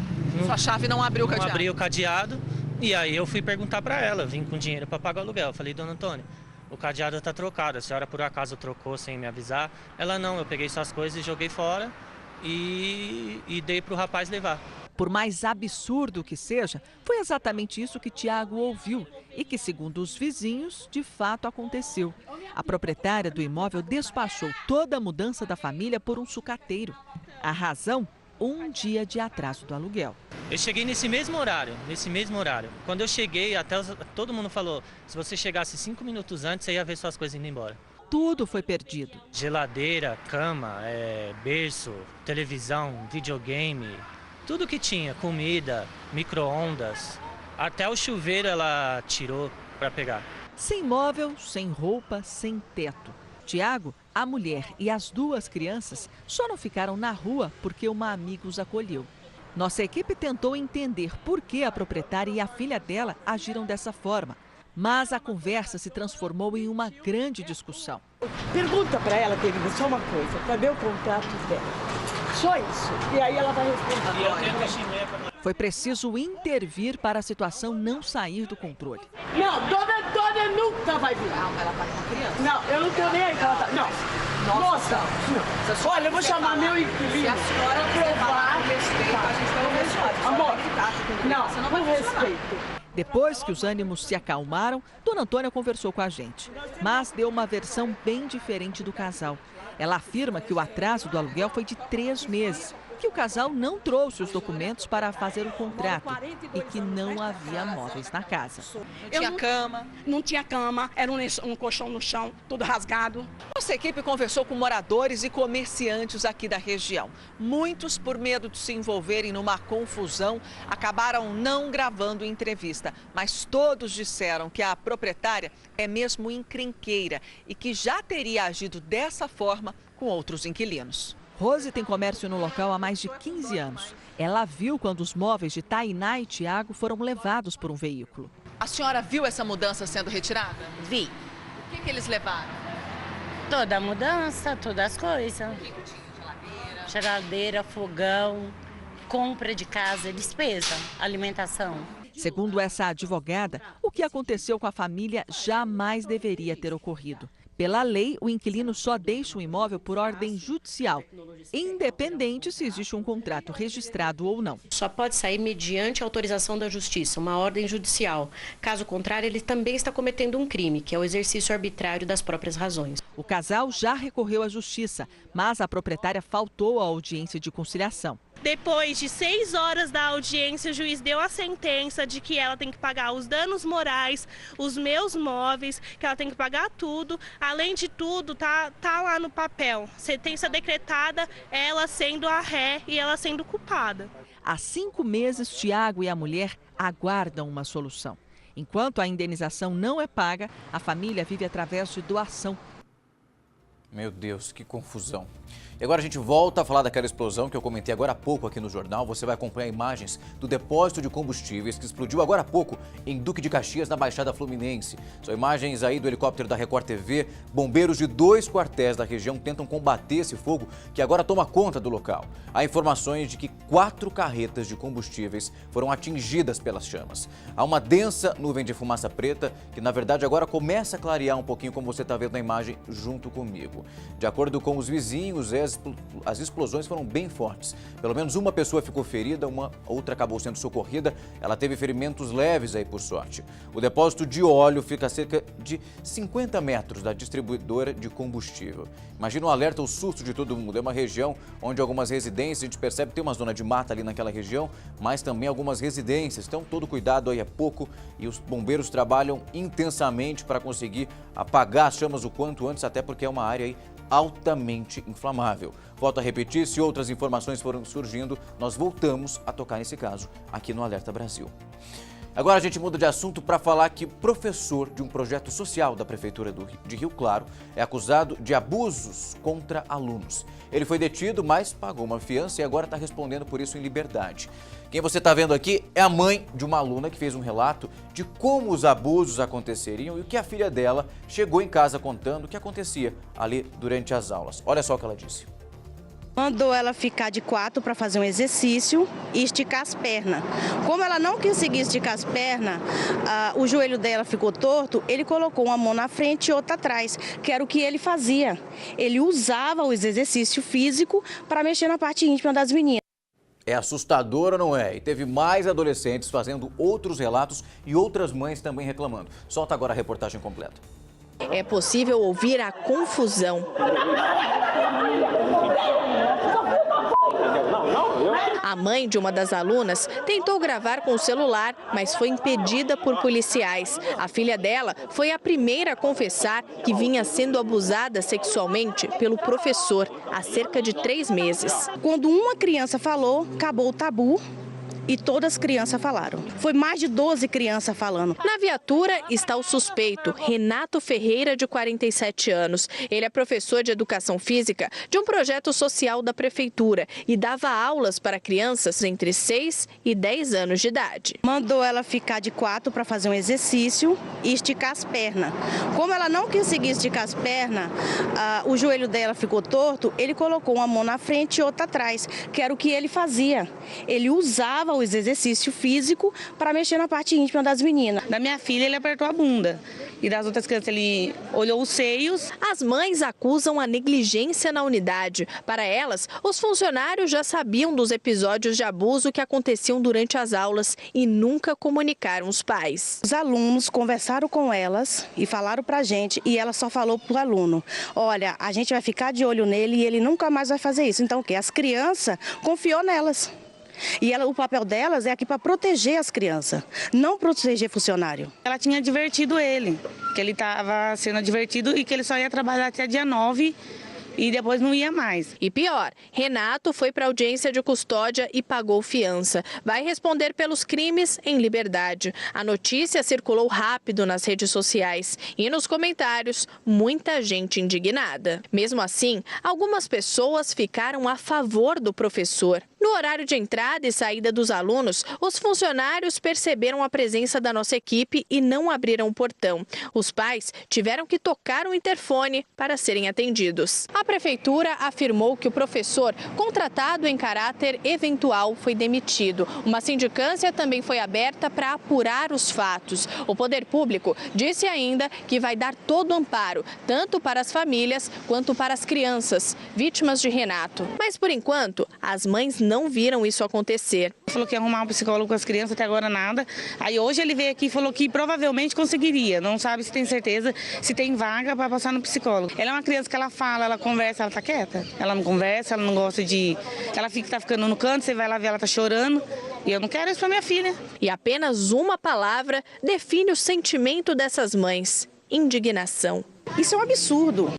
Sua chave não abriu o cadeado? Não abriu o cadeado. E aí eu fui perguntar para ela, vim com dinheiro para pagar o aluguel. Eu falei, dona Antônia, o cadeado está trocado, a senhora por acaso trocou sem me avisar? Ela, não, eu peguei suas coisas e joguei fora e dei para o rapaz levar. Por mais absurdo que seja, foi exatamente isso que Tiago ouviu e que, segundo os vizinhos, de fato aconteceu. A proprietária do imóvel despachou toda a mudança da família por um sucateiro. A razão? Um dia de atraso do aluguel. Eu cheguei nesse mesmo horário. Quando eu cheguei, todo mundo falou, se você chegasse 5 minutos antes, você ia ver suas coisas indo embora. Tudo foi perdido. Geladeira, cama, berço, televisão, videogame, tudo que tinha, comida, micro-ondas, até o chuveiro ela tirou para pegar. Sem móvel, sem roupa, sem teto. Tiago, a mulher e as 2 crianças só não ficaram na rua porque uma amiga os acolheu. Nossa equipe tentou entender por que a proprietária e a filha dela agiram dessa forma, mas a conversa se transformou em uma grande discussão. Pergunta para ela, querida, só uma coisa, cadê o contrato dela? Só isso. E aí ela vai responder. Foi preciso intervir para a situação não sair do controle. Não, dona Antônia nunca vai vir. Não, ela tá com a criança. Não, eu não tenho nem aí que ela tá. Não. Nossa, não. Olha, eu vou chamar meu inquilino. Se a senhora provar respeito, a gente vai conversar. Amor, não, não respeito. Depois que os ânimos se acalmaram, Dona Antônia conversou com a gente, mas deu uma versão bem diferente do casal. Ela afirma que o atraso do aluguel foi de 3 meses, que o casal não trouxe os documentos para fazer o contrato e que não havia móveis na casa. Não tinha cama? Não tinha cama, era um colchão no chão, todo rasgado. Nossa equipe conversou com moradores e comerciantes aqui da região. Muitos, por medo de se envolverem numa confusão, acabaram não gravando entrevista, mas todos disseram que a proprietária é mesmo encrenqueira e que já teria agido dessa forma com outros inquilinos. Rose tem comércio no local há mais de 15 anos. Ela viu quando os móveis de Tainá e Tiago foram levados por um veículo. A senhora viu essa mudança sendo retirada? Vi. O que eles levaram? Toda a mudança, todas as coisas. O que tinha? Geladeira, fogão, compra de casa, despesa, alimentação. Segundo essa advogada, o que aconteceu com a família jamais deveria ter ocorrido. Pela lei, o inquilino só deixa o imóvel por ordem judicial, independente se existe um contrato registrado ou não. Só pode sair mediante autorização da justiça, uma ordem judicial. Caso contrário, ele também está cometendo um crime, que é o exercício arbitrário das próprias razões. O casal já recorreu à justiça, mas a proprietária faltou à audiência de conciliação. Depois de 6 horas da audiência, o juiz deu a sentença de que ela tem que pagar os danos morais, os meus móveis, que ela tem que pagar tudo. Além de tudo, tá lá no papel. Sentença decretada, ela sendo a ré e ela sendo culpada. Há 5 meses, Tiago e a mulher aguardam uma solução. Enquanto a indenização não é paga, a família vive através de doação. Meu Deus, que confusão. E agora a gente volta a falar daquela explosão que eu comentei agora há pouco aqui no jornal. Você vai acompanhar imagens do depósito de combustíveis que explodiu agora há pouco em Duque de Caxias, na Baixada Fluminense. São imagens aí do helicóptero da Record TV. Bombeiros de 2 quartéis da região tentam combater esse fogo que agora toma conta do local. Há informações de que 4 carretas de combustíveis foram atingidas pelas chamas. Há uma densa nuvem de fumaça preta que, na verdade, agora começa a clarear um pouquinho, como você está vendo na imagem junto comigo. De acordo com os vizinhos, as explosões foram bem fortes. Pelo menos uma pessoa ficou ferida, uma outra acabou sendo socorrida. Ela teve ferimentos leves aí, por sorte. O depósito de óleo fica a cerca de 50 metros da distribuidora de combustível. Imagina o alerta, o susto de todo mundo. É uma região onde algumas residências, a gente percebe que tem uma zona de mata ali naquela região, mas também algumas residências. Então, todo cuidado aí é pouco e os bombeiros trabalham intensamente para conseguir apagar as chamas o quanto antes, até porque é uma área aí altamente inflamável. Volto a repetir, se outras informações foram surgindo, nós voltamos a tocar nesse caso aqui no Alerta Brasil. Agora a gente muda de assunto para falar que o professor de um projeto social da Prefeitura de Rio Claro é acusado de abusos contra alunos. Ele foi detido, mas pagou uma fiança e agora está respondendo por isso em liberdade. Quem você está vendo aqui é a mãe de uma aluna que fez um relato de como os abusos aconteceriam e o que a filha dela chegou em casa contando o que acontecia ali durante as aulas. Olha só o que ela disse. Mandou ela ficar de 4 para fazer um exercício e esticar as pernas. Como ela não conseguia esticar as pernas, o joelho dela ficou torto, ele colocou uma mão na frente e outra atrás, que era o que ele fazia. Ele usava o exercício físico para mexer na parte íntima das meninas. É assustador ou não é? E teve mais adolescentes fazendo outros relatos e outras mães também reclamando. Solta agora a reportagem completa. É possível ouvir a confusão. A mãe de uma das alunas tentou gravar com o celular, mas foi impedida por policiais. A filha dela foi a primeira a confessar que vinha sendo abusada sexualmente pelo professor há cerca de 3 meses. Quando uma criança falou, acabou o tabu. E todas as crianças falaram. Foi mais de 12 crianças falando. Na viatura está o suspeito, Renato Ferreira, de 47 anos. Ele é professor de educação física de um projeto social da prefeitura e dava aulas para crianças entre 6 e 10 anos de idade. Mandou ela ficar de 4 para fazer um exercício e esticar as pernas. Como ela não conseguia esticar as pernas, o joelho dela ficou torto, ele colocou uma mão na frente e outra atrás, que era o que ele fazia. Ele usava o exercício físico para mexer na parte íntima das meninas. Da minha filha, ele apertou a bunda. E das outras crianças, ele olhou os seios. As mães acusam a negligência na unidade. Para elas, os funcionários já sabiam dos episódios de abuso que aconteciam durante as aulas e nunca comunicaram os pais. Os alunos conversaram com elas e falaram para a gente, e ela só falou para o aluno: olha, a gente vai ficar de olho nele e ele nunca mais vai fazer isso. Então o quê? As crianças confiou nelas. E o papel delas é aqui para proteger as crianças, não proteger funcionário. Ela tinha advertido ele, que ele estava sendo advertido e que ele só ia trabalhar até dia 9 e depois não ia mais. E pior, Renato foi para audiência de custódia e pagou fiança. Vai responder pelos crimes em liberdade. A notícia circulou rápido nas redes sociais e nos comentários, muita gente indignada. Mesmo assim, algumas pessoas ficaram a favor do professor. No horário de entrada e saída dos alunos, os funcionários perceberam a presença da nossa equipe e não abriram o portão. Os pais tiveram que tocar o interfone para serem atendidos. A prefeitura afirmou que o professor, contratado em caráter eventual, foi demitido. Uma sindicância também foi aberta para apurar os fatos. O poder público disse ainda que vai dar todo o amparo, tanto para as famílias quanto para as crianças, vítimas de Renato. Mas, por enquanto, as mães não viram isso acontecer. Falou que ia arrumar um psicólogo com as crianças, até agora nada. Aí hoje ele veio aqui e falou que provavelmente conseguiria. Não sabe se tem certeza, se tem vaga para passar no psicólogo. Ela é uma criança que ela fala, ela conversa, ela tá quieta. Ela não conversa, ela não gosta de... Ela tá ficando no canto, você vai lá ver, ela tá chorando. E eu não quero isso pra minha filha. E apenas uma palavra define o sentimento dessas mães: indignação. Isso é um absurdo.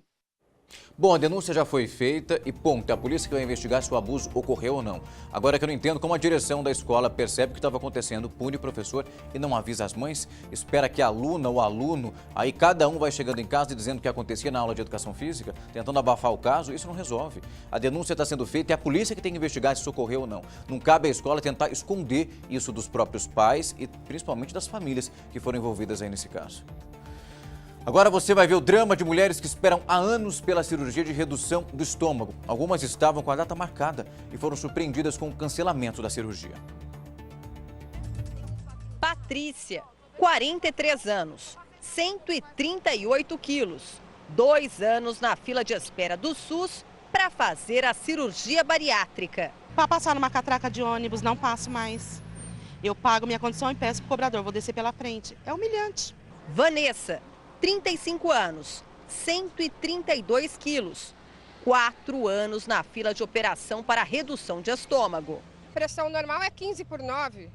Bom, a denúncia já foi feita e ponto. É a polícia que vai investigar se o abuso ocorreu ou não. Agora que eu não entendo como a direção da escola percebe o que estava acontecendo, pune o professor e não avisa as mães, espera que a aluna ou aluno, aí cada um vai chegando em casa e dizendo o que acontecia na aula de educação física, tentando abafar o caso, isso não resolve. A denúncia está sendo feita e é a polícia que tem que investigar se isso ocorreu ou não. Não cabe à escola tentar esconder isso dos próprios pais e principalmente das famílias que foram envolvidas aí nesse caso. Agora você vai ver o drama de mulheres que esperam há anos pela cirurgia de redução do estômago. Algumas estavam com a data marcada e foram surpreendidas com o cancelamento da cirurgia. Patrícia, 43 anos, 138 quilos, 2 anos na fila de espera do SUS para fazer a cirurgia bariátrica. Para passar numa catraca de ônibus, não passo mais. Eu pago minha condição e peço para o cobrador, vou descer pela frente. É humilhante. Vanessa, 35 anos, 132 quilos, 4 anos na fila de operação para redução de estômago. Pressão normal é 15/9.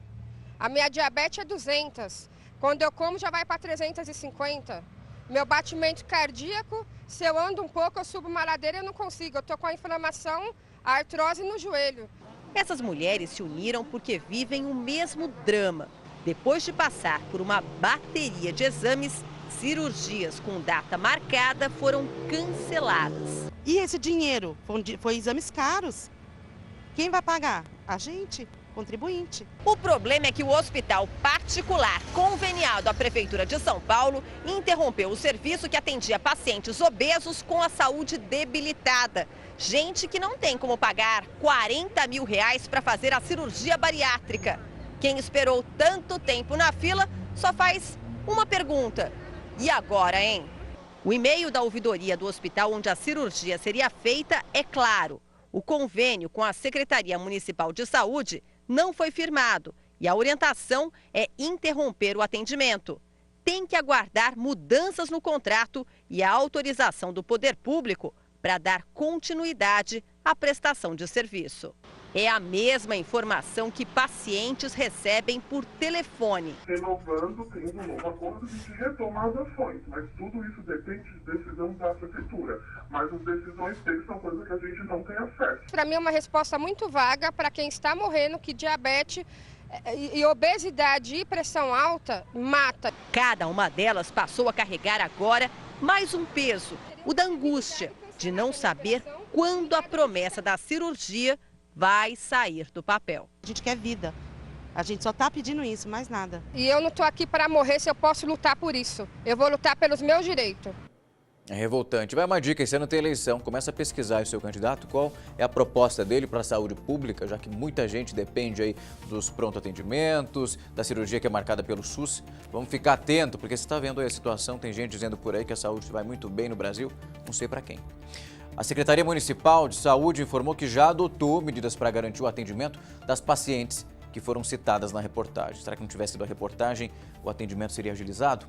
A minha diabetes é 200. Quando eu como já vai para 350. Meu batimento cardíaco, se eu ando um pouco, eu subo uma ladeira e eu não consigo. Eu estou com a inflamação, a artrose no joelho. Essas mulheres se uniram porque vivem o mesmo drama. Depois de passar por uma bateria de exames, cirurgias com data marcada foram canceladas. E esse dinheiro? Foi exames caros. Quem vai pagar? A gente, contribuinte. O problema é que o hospital particular conveniado à Prefeitura de São Paulo interrompeu o serviço que atendia pacientes obesos com a saúde debilitada. Gente que não tem como pagar R$40 mil para fazer a cirurgia bariátrica. Quem esperou tanto tempo na fila só faz uma pergunta. E agora, hein? O e-mail da ouvidoria do hospital onde a cirurgia seria feita é claro. O convênio com a Secretaria Municipal de Saúde não foi firmado e a orientação é interromper o atendimento. Tem que aguardar mudanças no contrato e a autorização do poder público para dar continuidade à prestação de serviço. É a mesma informação que pacientes recebem por telefone. Renovando, tendo um novo acordo de retomar as ações, mas tudo isso depende de decisão da prefeitura. Mas as decisões deles são coisas que a gente não tem acesso. Para mim é uma resposta muito vaga para quem está morrendo, que diabetes e obesidade e pressão alta mata. Cada uma delas passou a carregar agora mais um peso, o da angústia, de não saber quando a promessa da cirurgia vai sair do papel. A gente quer vida. A gente só está pedindo isso, mais nada. E eu não estou aqui para morrer se eu posso lutar por isso. Eu vou lutar pelos meus direitos. É revoltante. Vai uma dica, esse ano tem eleição, começa a pesquisar o seu candidato, qual é a proposta dele para a saúde pública, já que muita gente depende aí dos pronto-atendimentos, da cirurgia que é marcada pelo SUS. Vamos ficar atento, porque você está vendo aí a situação, tem gente dizendo por aí que a saúde vai muito bem no Brasil, não sei para quem. A Secretaria Municipal de Saúde informou que já adotou medidas para garantir o atendimento das pacientes que foram citadas na reportagem. Será que não tivesse sido a reportagem, o atendimento seria agilizado?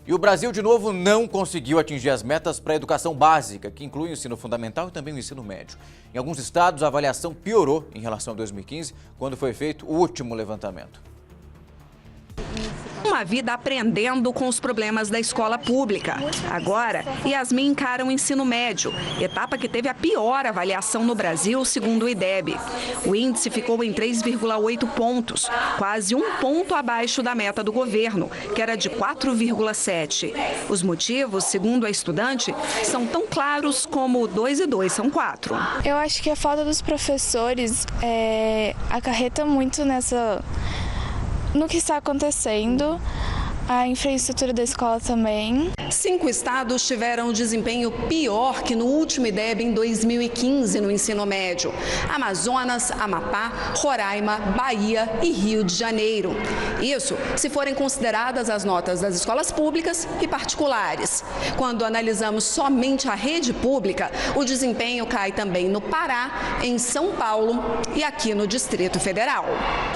E o Brasil, de novo, não conseguiu atingir as metas para a educação básica, que inclui o ensino fundamental e também o ensino médio. Em alguns estados, a avaliação piorou em relação a 2015, quando foi feito o último levantamento. Uma vida aprendendo com os problemas da escola pública. Agora, Yasmin encara o ensino médio, etapa que teve a pior avaliação no Brasil, segundo o IDEB. O índice ficou em 3,8 pontos, quase 1 ponto abaixo da meta do governo, que era de 4,7. Os motivos, segundo a estudante, são tão claros como 2 e 2 são 4. Eu acho que a falta dos professores acarreta muito no que está acontecendo, a infraestrutura da escola também. 5 estados tiveram desempenho pior que no último IDEB em 2015 no ensino médio: Amazonas, Amapá, Roraima, Bahia e Rio de Janeiro. Isso se forem consideradas as notas das escolas públicas e particulares. Quando analisamos somente a rede pública, o desempenho cai também no Pará, em São Paulo e aqui no Distrito Federal.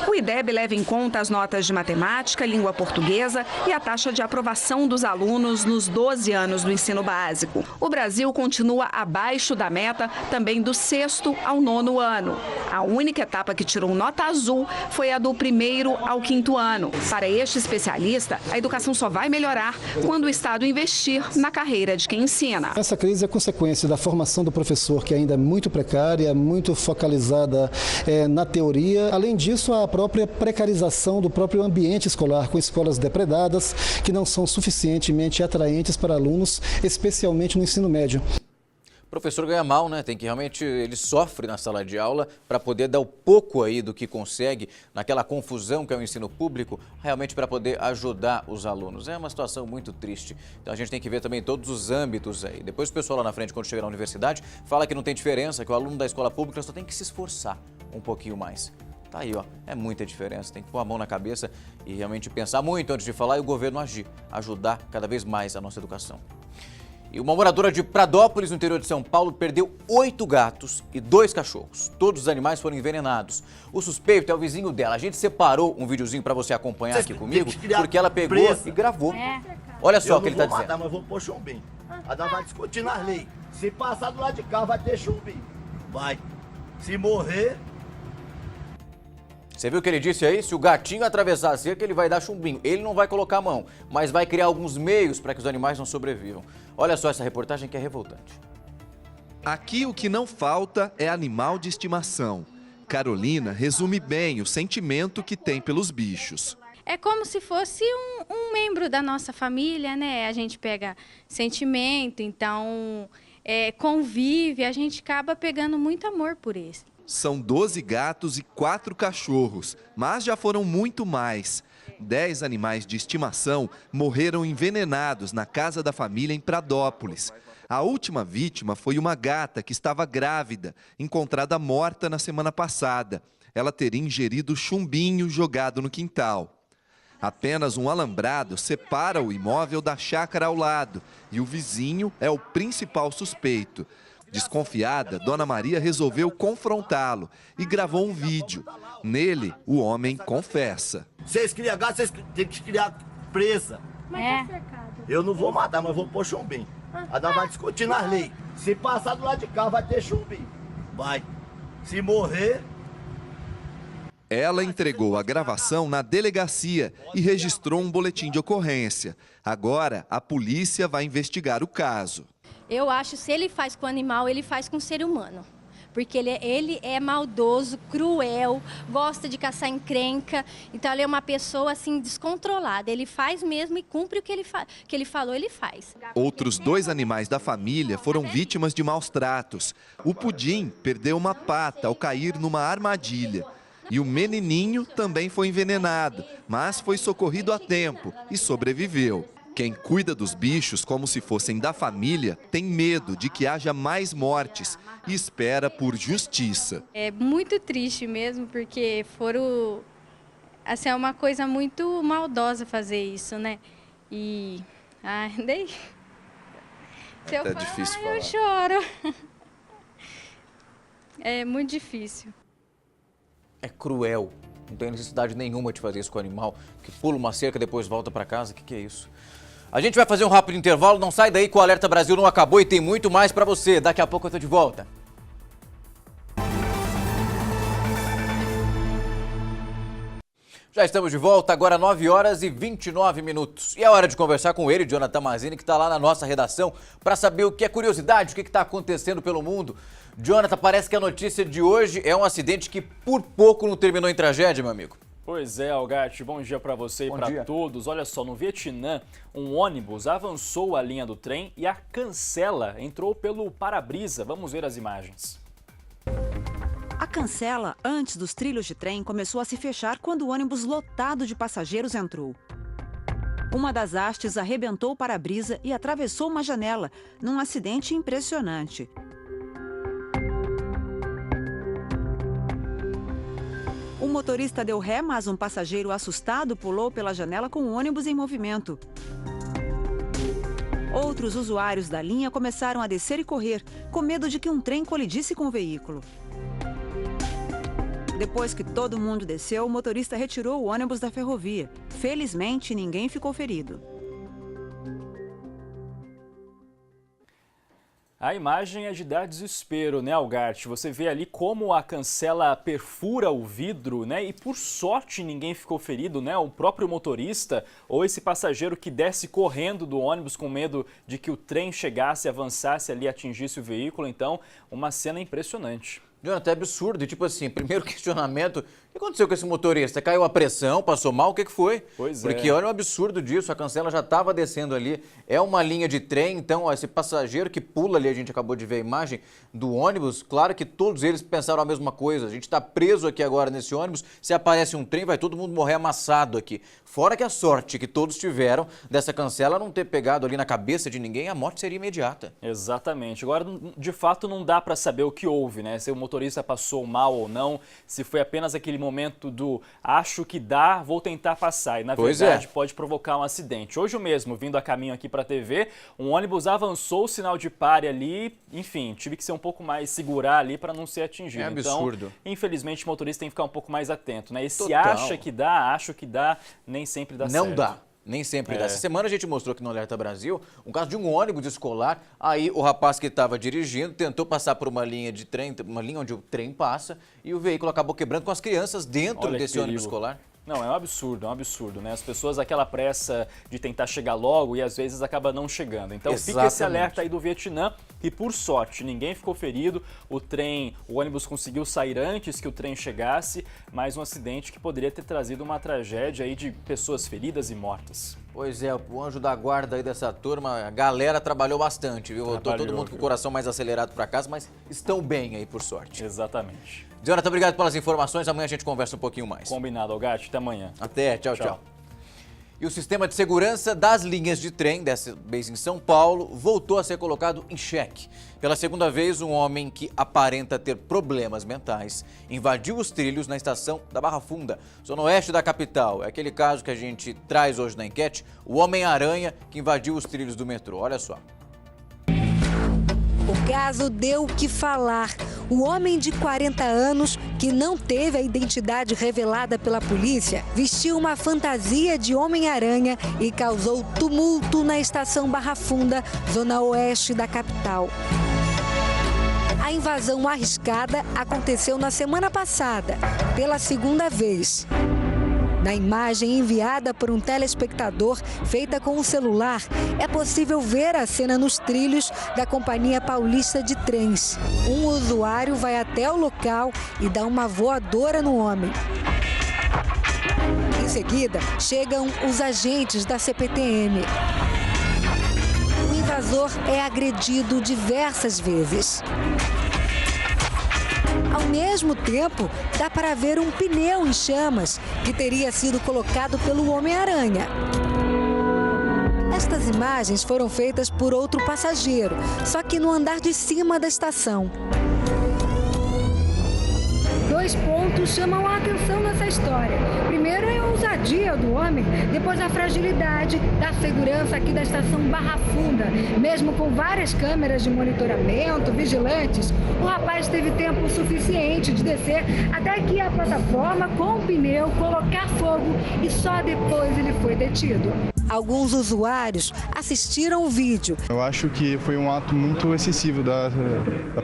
O IDEB leva em conta as notas de matemática, língua portuguesa e a taxa de aprovação dos alunos nos 12 anos do ensino básico. O Brasil continua abaixo da meta também do 6º ao 9º ano. A única etapa que tirou nota azul foi a do 1º ao 5º ano. Para este especialista, a educação só vai melhorar quando o Estado investir na carreira de quem ensina. Essa crise é consequência da formação do professor, que ainda é muito precária, muito focalizada na teoria. Além disso, a própria precarização do próprio ambiente escolar, com escolas depredadas, que não são suficientemente atraentes para alunos, especialmente no ensino médio. O professor ganha mal, né? Tem que realmente, ele sofre na sala de aula para poder dar o pouco aí do que consegue naquela confusão que é o ensino público, realmente para poder ajudar os alunos. É uma situação muito triste. Então a gente tem que ver também todos os âmbitos aí. Depois o pessoal lá na frente, quando chega na universidade, fala que não tem diferença, que o aluno da escola pública só tem que se esforçar um pouquinho mais. Tá aí, ó, é muita diferença. Tem que pôr a mão na cabeça e realmente pensar muito antes de falar e o governo agir, ajudar cada vez mais a nossa educação. E uma moradora de Pradópolis, no interior de São Paulo, perdeu 8 gatos e 2 cachorros. Todos os animais foram envenenados. O suspeito é o vizinho dela. A gente separou um videozinho para você acompanhar aqui comigo, porque ela pegou e gravou. Olha só o que ele está dizendo. Mas vou pôr chumbinho. Ela vai discutir nas leis. Se passar do lado de cá, vai ter chumbinho. Vai. Se morrer... Você viu o que ele disse aí? Se o gatinho atravessar a cerca, ele vai dar chumbinho. Ele não vai colocar a mão, mas vai criar alguns meios para que os animais não sobrevivam. Olha só essa reportagem que é revoltante. Aqui o que não falta é animal de estimação. Carolina resume bem o sentimento que tem pelos bichos. É como se fosse um membro da nossa família, né? A gente pega sentimento, então convive, a gente acaba pegando muito amor por esse. São 12 gatos e 4 cachorros, mas já foram muito mais. 10 animais de estimação morreram envenenados na casa da família em Pradópolis. A última vítima foi uma gata que estava grávida, encontrada morta na semana passada. Ela teria ingerido chumbinho jogado no quintal. Apenas um alambrado separa o imóvel da chácara ao lado e o vizinho é o principal suspeito. Desconfiada, Dona Maria resolveu confrontá-lo e gravou um vídeo. Nele, o homem confessa. Vocês criam gato, vocês têm que criar presa. Eu não vou matar, mas vou pôr chumbinho. Ela vai discutir nas leis. Se passar do lado de cá, vai ter chumbinho. Vai. Se morrer... Ela entregou a gravação na delegacia e registrou um boletim de ocorrência. Agora, a polícia vai investigar o caso. Eu acho que se ele faz com o animal, ele faz com o ser humano. Porque ele é maldoso, cruel, gosta de caçar encrenca. Então ele é uma pessoa assim descontrolada. Ele faz mesmo e cumpre o que ele falou, ele faz. Outros 2 animais da família foram vítimas de maus tratos. O Pudim perdeu uma pata ao cair numa armadilha. E o menininho também foi envenenado, mas foi socorrido a tempo e sobreviveu. Quem cuida dos bichos como se fossem da família tem medo de que haja mais mortes e espera por justiça. É muito triste mesmo, porque assim, é uma coisa muito maldosa fazer isso, né? E... daí... Se eu difícil falar, eu choro. É muito difícil. É cruel. Não tem necessidade nenhuma de fazer isso com o animal, que pula uma cerca e depois volta para casa. O que é isso? A gente vai fazer um rápido intervalo, não sai daí que o Alerta Brasil não acabou e tem muito mais para você. Daqui a pouco eu tô de volta. Já estamos de volta, agora 9 horas e 29 minutos. E é hora de conversar com ele, Jonathan Mazini, que está lá na nossa redação, para saber o que é curiosidade, o que está acontecendo pelo mundo. Jonathan, parece que a notícia de hoje é um acidente que por pouco não terminou em tragédia, meu amigo. Pois é, Algatti, bom dia para você e para todos. Olha só, no Vietnã, um ônibus avançou a linha do trem e a cancela entrou pelo para-brisa. Vamos ver as imagens. A cancela, antes dos trilhos de trem, começou a se fechar quando o ônibus lotado de passageiros entrou. Uma das hastes arrebentou o para-brisa e atravessou uma janela, num acidente impressionante. O motorista deu ré, mas um passageiro assustado pulou pela janela com o ônibus em movimento. Outros usuários da linha começaram a descer e correr, com medo de que um trem colidisse com o veículo. Depois que todo mundo desceu, o motorista retirou o ônibus da ferrovia. Felizmente, ninguém ficou ferido. A imagem é de dar desespero, né, Algarte? Você vê ali como a cancela perfura o vidro, né? E por sorte ninguém ficou ferido, né? O próprio motorista ou esse passageiro que desce correndo do ônibus com medo de que o trem chegasse, avançasse ali, atingisse o veículo. Então, uma cena impressionante. Jonathan, é absurdo. E, tipo assim, primeiro questionamento, o que aconteceu com esse motorista? Caiu a pressão, passou mal, o que foi? Pois é. Porque olha o absurdo disso, a cancela já estava descendo ali, é uma linha de trem, então ó, esse passageiro que pula ali, a gente acabou de ver a imagem do ônibus, claro que todos eles pensaram a mesma coisa, a gente está preso aqui agora nesse ônibus, se aparece um trem vai todo mundo morrer amassado aqui. Fora que a sorte que todos tiveram dessa cancela não ter pegado ali na cabeça de ninguém, a morte seria imediata. Exatamente. Agora, de fato, não dá para saber o que houve, né? Se o motorista passou mal ou não, se foi apenas aquele momento do acho que dá, vou tentar passar. E na verdade pode provocar um acidente. Hoje mesmo, vindo a caminho aqui para a TV, um ônibus avançou o sinal de pare ali, enfim, tive que ser um pouco mais segurar ali para não ser atingido. É absurdo. Então, infelizmente, o motorista tem que ficar um pouco mais atento, né? E se acha que dá, acho que dá, nem sempre dá certo. Não dá. Nem sempre dá. Essa semana a gente mostrou aqui no Alerta Brasil um caso de um ônibus escolar. Aí o rapaz que estava dirigindo tentou passar por uma linha de trem, uma linha onde o trem passa, e o veículo acabou quebrando com as crianças dentro desse ônibus escolar. Não, é um absurdo, né? As pessoas, aquela pressa de tentar chegar logo e às vezes acaba não chegando. Então fica esse alerta aí do Vietnã, que por sorte ninguém ficou ferido, o ônibus conseguiu sair antes que o trem chegasse, mas um acidente que poderia ter trazido uma tragédia aí de pessoas feridas e mortas. Pois é, o anjo da guarda aí dessa turma, a galera trabalhou bastante, viu? Voltou todo mundo com o coração mais acelerado para casa, mas estão bem aí, por sorte. Exatamente. Jonathan, obrigado pelas informações. Amanhã a gente conversa um pouquinho mais. Combinado, Algarte. Até amanhã. Até. Tchau. E o sistema de segurança das linhas de trem, dessa vez em São Paulo, voltou a ser colocado em xeque. Pela segunda vez, um homem que aparenta ter problemas mentais invadiu os trilhos na estação da Barra Funda, zona oeste da capital. É aquele caso que a gente traz hoje na enquete, o Homem-Aranha que invadiu os trilhos do metrô. Olha só. O caso deu o que falar. O homem de 40 anos, que não teve a identidade revelada pela polícia, vestiu uma fantasia de Homem-Aranha e causou tumulto na estação Barra Funda, zona oeste da capital. A invasão arriscada aconteceu na semana passada, pela segunda vez. Na imagem enviada por um telespectador, feita com um celular, é possível ver a cena nos trilhos da Companhia Paulista de Trens. Um usuário vai até o local e dá uma voadora no homem. Em seguida, chegam os agentes da CPTM. O invasor é agredido diversas vezes. Ao mesmo tempo, dá para ver um pneu em chamas que teria sido colocado pelo Homem-Aranha. Estas imagens foram feitas por outro passageiro, só que no andar de cima da estação. Dois pontos chamam a atenção nessa história. Primeiro é a ousadia do homem, depois a fragilidade da segurança aqui da estação Barra Funda. Mesmo com várias câmeras de monitoramento, vigilantes, o rapaz teve tempo suficiente de descer até aqui a plataforma com o pneu, colocar fogo e só depois ele foi detido. Alguns usuários assistiram o vídeo. Eu acho que foi um ato muito excessivo da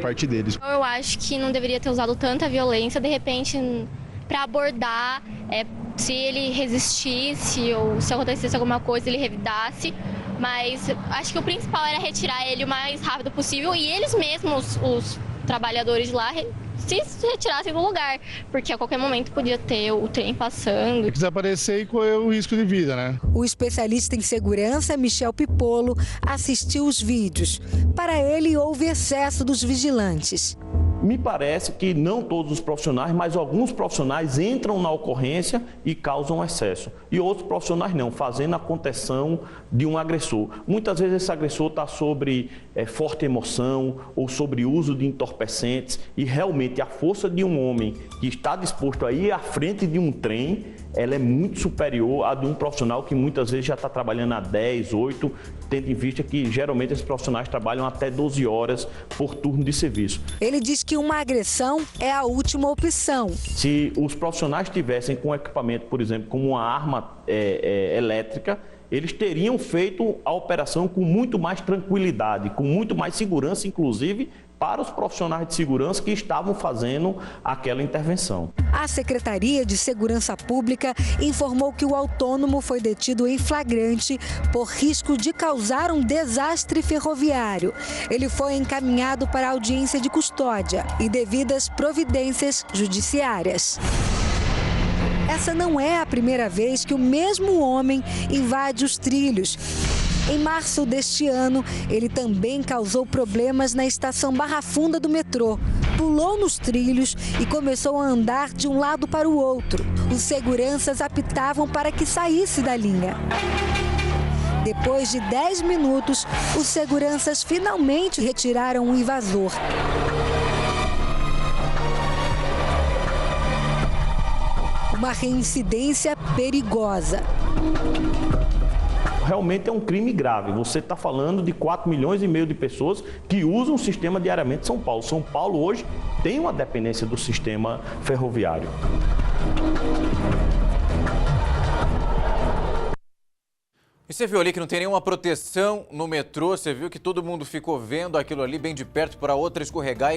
parte deles. Eu acho que não deveria ter usado tanta violência, de repente, para abordar, se ele resistisse ou se acontecesse alguma coisa, ele revidasse. Mas acho que o principal era retirar ele o mais rápido possível e eles mesmos, os trabalhadores de lá, se retirassem do lugar, porque a qualquer momento podia ter o trem passando. Se desaparecer e correr o risco de vida, né? O especialista em segurança, Michel Pipolo, assistiu os vídeos. Para ele, houve excesso dos vigilantes. Me parece que não todos os profissionais, mas alguns profissionais entram na ocorrência e causam excesso. E outros profissionais não, fazendo a contenção de um agressor. Muitas vezes esse agressor está sobre forte emoção ou sobre uso de entorpecentes e realmente a força de um homem que está disposto a ir à frente de um trem ela é muito superior à de um profissional que muitas vezes já está trabalhando há 10, 8, tendo em vista que geralmente esses profissionais trabalham até 12 horas por turno de serviço. Ele diz que uma agressão é a última opção. Se os profissionais tivessem com equipamento, por exemplo, como uma arma elétrica, eles teriam feito a operação com muito mais tranquilidade, com muito mais segurança, inclusive, para os profissionais de segurança que estavam fazendo aquela intervenção. A Secretaria de Segurança Pública informou que o autônomo foi detido em flagrante por risco de causar um desastre ferroviário. Ele foi encaminhado para a audiência de custódia e devidas providências judiciárias. Essa não é a primeira vez que o mesmo homem invade os trilhos. Em março deste ano, ele também causou problemas na estação Barra Funda do metrô. Pulou nos trilhos e começou a andar de um lado para o outro. Os seguranças apitavam para que saísse da linha. Depois de 10 minutos, os seguranças finalmente retiraram o invasor. Uma reincidência perigosa. Realmente é um crime grave. Você está falando de 4,5 milhões de pessoas que usam o sistema diariamente em São Paulo. São Paulo hoje tem uma dependência do sistema ferroviário. E você viu ali que não tem nenhuma proteção no metrô, você viu que todo mundo ficou vendo aquilo ali bem de perto para outra escorregar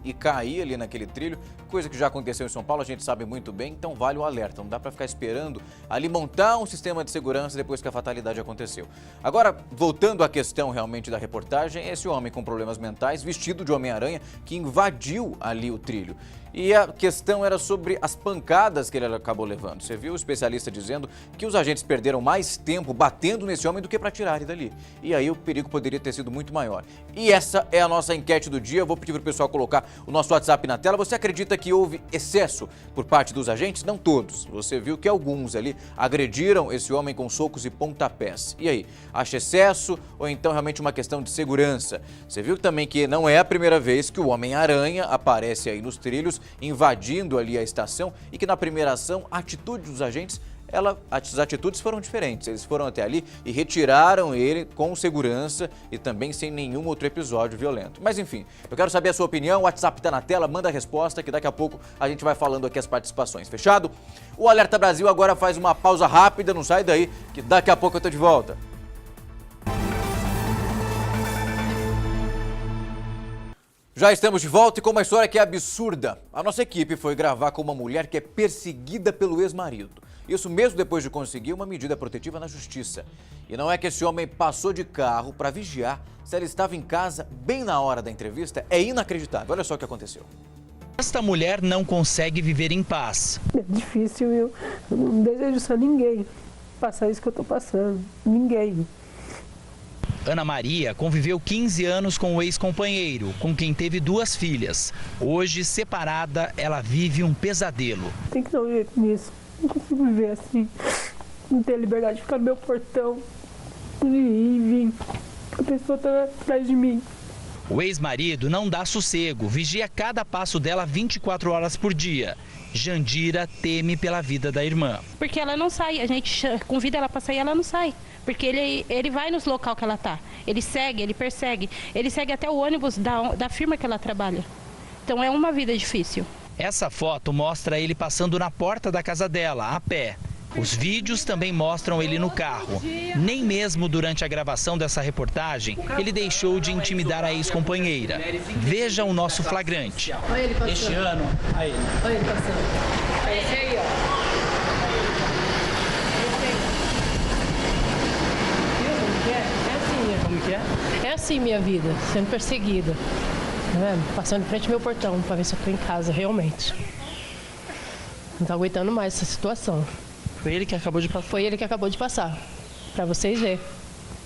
e cair ali naquele trilho, coisa que já aconteceu em São Paulo, a gente sabe muito bem, então vale o alerta, não dá para ficar esperando ali montar um sistema de segurança depois que a fatalidade aconteceu. Agora, voltando à questão realmente da reportagem, esse homem com problemas mentais, vestido de Homem-Aranha, que invadiu ali o trilho. E a questão era sobre as pancadas que ele acabou levando. Você viu o especialista dizendo que os agentes perderam mais tempo batendo nesse homem do que para tirar ele dali. E aí o perigo poderia ter sido muito maior. E essa é a nossa enquete do dia. Eu vou pedir para o pessoal colocar o nosso WhatsApp na tela. Você acredita que houve excesso por parte dos agentes? Não todos. Você viu que alguns ali agrediram esse homem com socos e pontapés. E aí, acha excesso ou então realmente uma questão de segurança? Você viu também que não é a primeira vez que o Homem-Aranha aparece aí nos trilhos, invadindo ali a estação, e que na primeira ação, a atitude dos agentes, as atitudes foram diferentes. Eles foram até ali e retiraram ele com segurança e também sem nenhum outro episódio violento. Mas enfim, eu quero saber a sua opinião, o WhatsApp está na tela, manda a resposta que daqui a pouco a gente vai falando aqui as participações. Fechado? O Alerta Brasil agora faz uma pausa rápida, não sai daí, que daqui a pouco eu tô de volta. Já estamos de volta e com uma história que é absurda. A nossa equipe foi gravar com uma mulher que é perseguida pelo ex-marido. Isso mesmo depois de conseguir uma medida protetiva na justiça. E não é que esse homem passou de carro para vigiar se ela estava em casa bem na hora da entrevista. É inacreditável. Olha só o que aconteceu. Esta mulher não consegue viver em paz. É difícil, eu não desejo só ninguém passar isso que eu estou passando. Ninguém. Ana Maria conviveu 15 anos com o ex-companheiro, com quem teve 2 filhas. Hoje, separada, ela vive um pesadelo. Tem que dar um jeito nisso. Não consigo viver assim. Não ter a liberdade de ficar no meu portão e vir. A pessoa está atrás de mim. O ex-marido não dá sossego, vigia cada passo dela 24 horas por dia. Jandira teme pela vida da irmã. Porque ela não sai, a gente convida ela para sair, ela não sai. Porque ele vai nos local que ela tá. Ele segue, ele persegue. Ele segue até o ônibus da firma que ela trabalha. Então é uma vida difícil. Essa foto mostra ele passando na porta da casa dela, a pé. Os vídeos também mostram ele no carro. Nem mesmo durante a gravação dessa reportagem, ele deixou de intimidar a ex-companheira. Veja o nosso flagrante. Olha ele passando. Este ano, aí. Olha ele passando. Esse aí, ó. Como que é? É assim minha vida, sendo perseguida. Tá vendo? Passando em frente ao meu portão para ver se eu estou em casa, realmente. Não estou aguentando mais essa situação. Foi ele que acabou de passar? Foi ele que acabou de passar. Para vocês verem.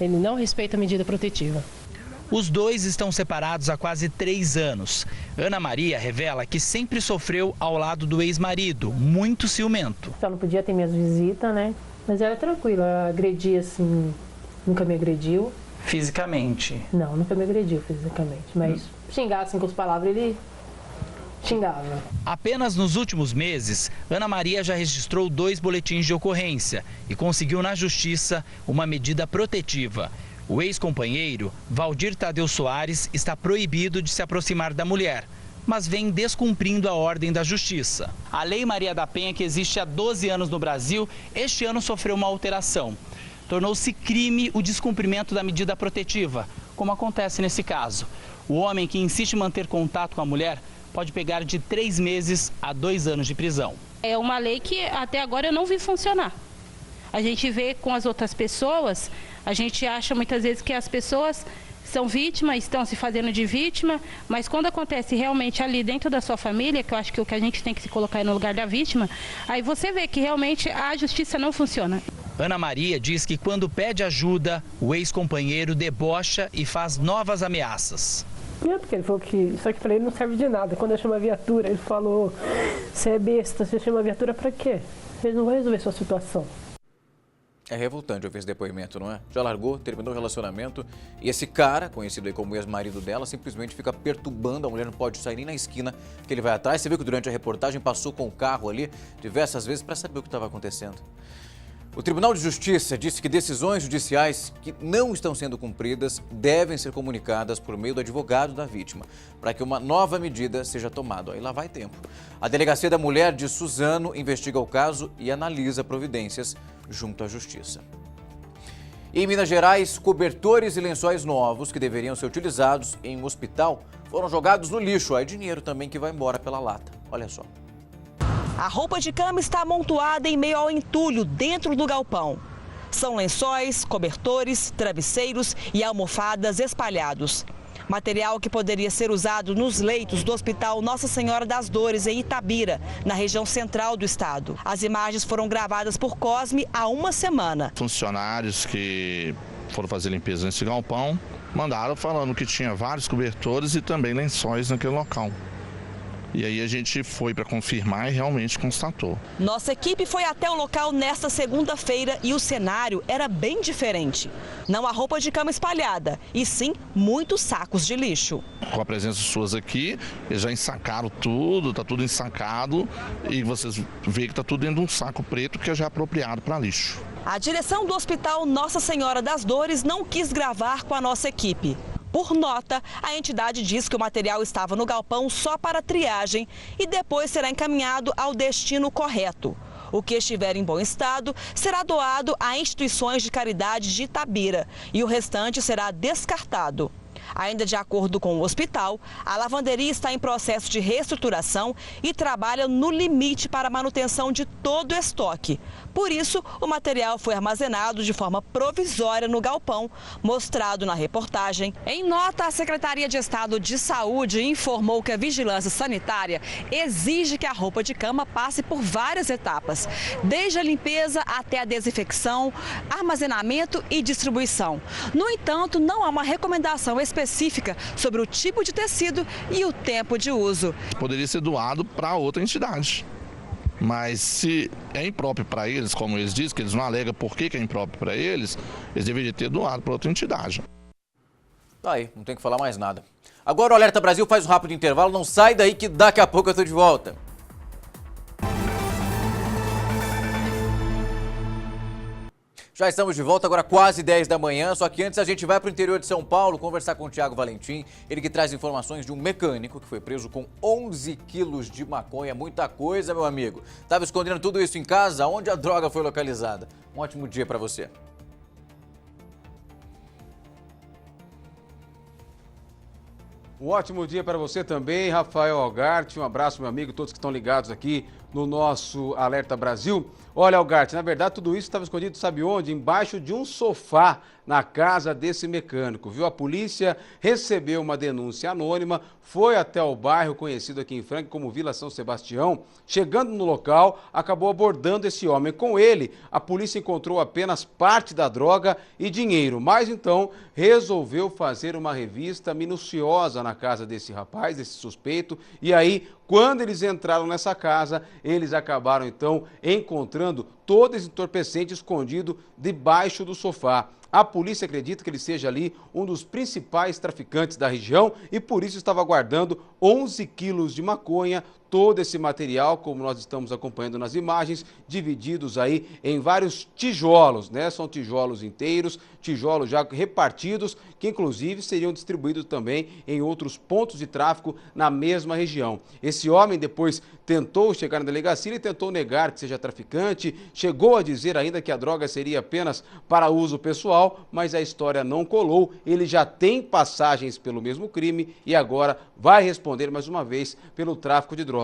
Ele não respeita a medida protetiva. Os dois estão separados há quase 3 anos. Ana Maria revela que sempre sofreu ao lado do ex-marido, muito ciumento. Só não podia ter minhas visitas, né? Mas era tranquilo, agredia assim, nunca me agrediu. Fisicamente? Não, nunca me agrediu fisicamente, mas xingar assim com as palavras ele Xingava. Apenas nos últimos meses, Ana Maria já registrou 2 boletins de ocorrência e conseguiu na justiça uma medida protetiva. O ex-companheiro, Valdir Tadeu Soares, está proibido de se aproximar da mulher, mas vem descumprindo a ordem da justiça. A Lei Maria da Penha, que existe há 12 anos no Brasil, este ano sofreu uma alteração. Tornou-se crime o descumprimento da medida protetiva, como acontece nesse caso. O homem que insiste em manter contato com a mulher pode pegar de 3 meses a 2 anos de prisão. É uma lei que até agora eu não vi funcionar. A gente vê com as outras pessoas, a gente acha muitas vezes que as pessoas são vítimas, estão se fazendo de vítima, mas quando acontece realmente ali dentro da sua família, que eu acho que o que a gente tem que se colocar é no lugar da vítima, aí você vê que realmente a justiça não funciona. Ana Maria diz que quando pede ajuda, o ex-companheiro debocha e faz novas ameaças. Porque ele falou que isso aqui pra ele não serve de nada. Quando eu chamo a viatura, ele falou: você é besta, você chama a viatura pra quê? Ele não vai resolver sua situação. É revoltante ouvir esse depoimento, não é? Já largou, terminou o relacionamento e esse cara, conhecido aí como ex-marido dela, simplesmente fica perturbando, a mulher não pode sair nem na esquina que ele vai atrás. Você viu que durante a reportagem passou com o carro ali diversas vezes para saber o que estava acontecendo. O Tribunal de Justiça disse que decisões judiciais que não estão sendo cumpridas devem ser comunicadas por meio do advogado da vítima, para que uma nova medida seja tomada. Aí lá vai tempo. A Delegacia da Mulher de Suzano investiga o caso e analisa providências junto à Justiça. E em Minas Gerais, cobertores e lençóis novos que deveriam ser utilizados em um hospital foram jogados no lixo. Aí dinheiro também que vai embora pela lata. Olha só. A roupa de cama está amontoada em meio ao entulho dentro do galpão. São lençóis, cobertores, travesseiros e almofadas espalhados. Material que poderia ser usado nos leitos do Hospital Nossa Senhora das Dores, em Itabira, na região central do estado. As imagens foram gravadas por Cosme há uma semana. Funcionários que foram fazer limpeza nesse galpão mandaram falando que tinha vários cobertores e também lençóis naquele local. E aí a gente foi para confirmar e realmente constatou. Nossa equipe foi até o local nesta segunda-feira e o cenário era bem diferente. Não há roupa de cama espalhada, e sim muitos sacos de lixo. Com a presença suas aqui, eles já ensacaram tudo, está tudo ensacado e vocês veem que está tudo dentro de um saco preto que é já apropriado para lixo. A direção do Hospital Nossa Senhora das Dores não quis gravar com a nossa equipe. Por nota, a entidade diz que o material estava no galpão só para triagem e depois será encaminhado ao destino correto. O que estiver em bom estado será doado a instituições de caridade de Itabira e o restante será descartado. Ainda de acordo com o hospital, a lavanderia está em processo de reestruturação e trabalha no limite para a manutenção de todo o estoque. Por isso, o material foi armazenado de forma provisória no galpão, mostrado na reportagem. Em nota, a Secretaria de Estado de Saúde informou que a vigilância sanitária exige que a roupa de cama passe por várias etapas, desde a limpeza até a desinfecção, armazenamento e distribuição. No entanto, não há uma recomendação específica sobre o tipo de tecido e o tempo de uso. Poderia ser doado para outra entidade. Mas se é impróprio para eles, como eles dizem, que eles não alegam por que é impróprio para eles, eles deveriam ter doado para outra entidade. Tá aí, não tem que falar mais nada. Agora o Alerta Brasil faz um rápido intervalo, não sai daí que daqui a pouco eu tô de volta. Já estamos de volta, agora quase 10 da manhã, só que antes a gente vai para o interior de São Paulo conversar com o Thiago Valentim, ele que traz informações de um mecânico que foi preso com 11 quilos de maconha, muita coisa, meu amigo. Estava escondendo tudo isso em casa, onde a droga foi localizada. Um ótimo dia para você. Um ótimo dia para você também, Rafael Algarte. Um abraço, meu amigo, todos que estão ligados aqui no nosso Alerta Brasil. Olha, Algarte, na verdade tudo isso estava escondido, sabe onde? Embaixo de um sofá na casa desse mecânico, viu? A polícia recebeu uma denúncia anônima, foi até o bairro conhecido aqui em Franca como Vila São Sebastião. Chegando no local, acabou abordando esse homem. Com ele, a polícia encontrou apenas parte da droga e dinheiro, mas então resolveu fazer uma revista minuciosa na casa desse rapaz, desse suspeito, e aí, quando eles entraram nessa casa, eles acabaram então encontrando todo esse entorpecente escondido debaixo do sofá. A polícia acredita que ele seja ali um dos principais traficantes da região e por isso estava guardando 11 quilos de maconha. Todo esse material, como nós estamos acompanhando nas imagens, divididos aí em vários tijolos, né? São tijolos inteiros, tijolos já repartidos, que inclusive seriam distribuídos também em outros pontos de tráfico na mesma região. Esse homem depois tentou chegar na delegacia e tentou negar que seja traficante, chegou a dizer ainda que a droga seria apenas para uso pessoal, mas a história não colou. Ele já tem passagens pelo mesmo crime e agora vai responder mais uma vez pelo tráfico de drogas.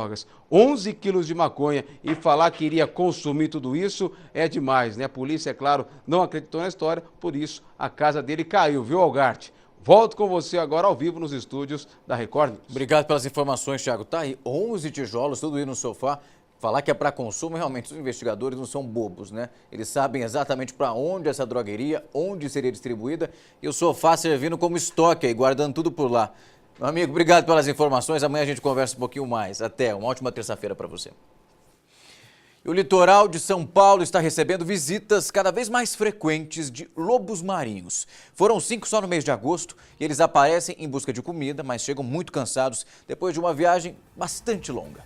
11 quilos de maconha e falar que iria consumir tudo isso é demais, né? A polícia, é claro, não acreditou na história, por isso a casa dele caiu, viu, Algarte? Volto com você agora ao vivo nos estúdios da Record News. Obrigado pelas informações, Thiago. Tá aí, 11 tijolos, tudo aí no sofá. Falar que é para consumo, realmente, os investigadores não são bobos, né? Eles sabem exatamente para onde essa droga iria, onde seria distribuída e o sofá servindo como estoque aí, guardando tudo por lá. Meu amigo, obrigado pelas informações. Amanhã a gente conversa um pouquinho mais. Até, uma ótima terça-feira para você. E o litoral de São Paulo está recebendo visitas cada vez mais frequentes de lobos marinhos. Foram 5 só no mês de agosto e eles aparecem em busca de comida, mas chegam muito cansados depois de uma viagem bastante longa.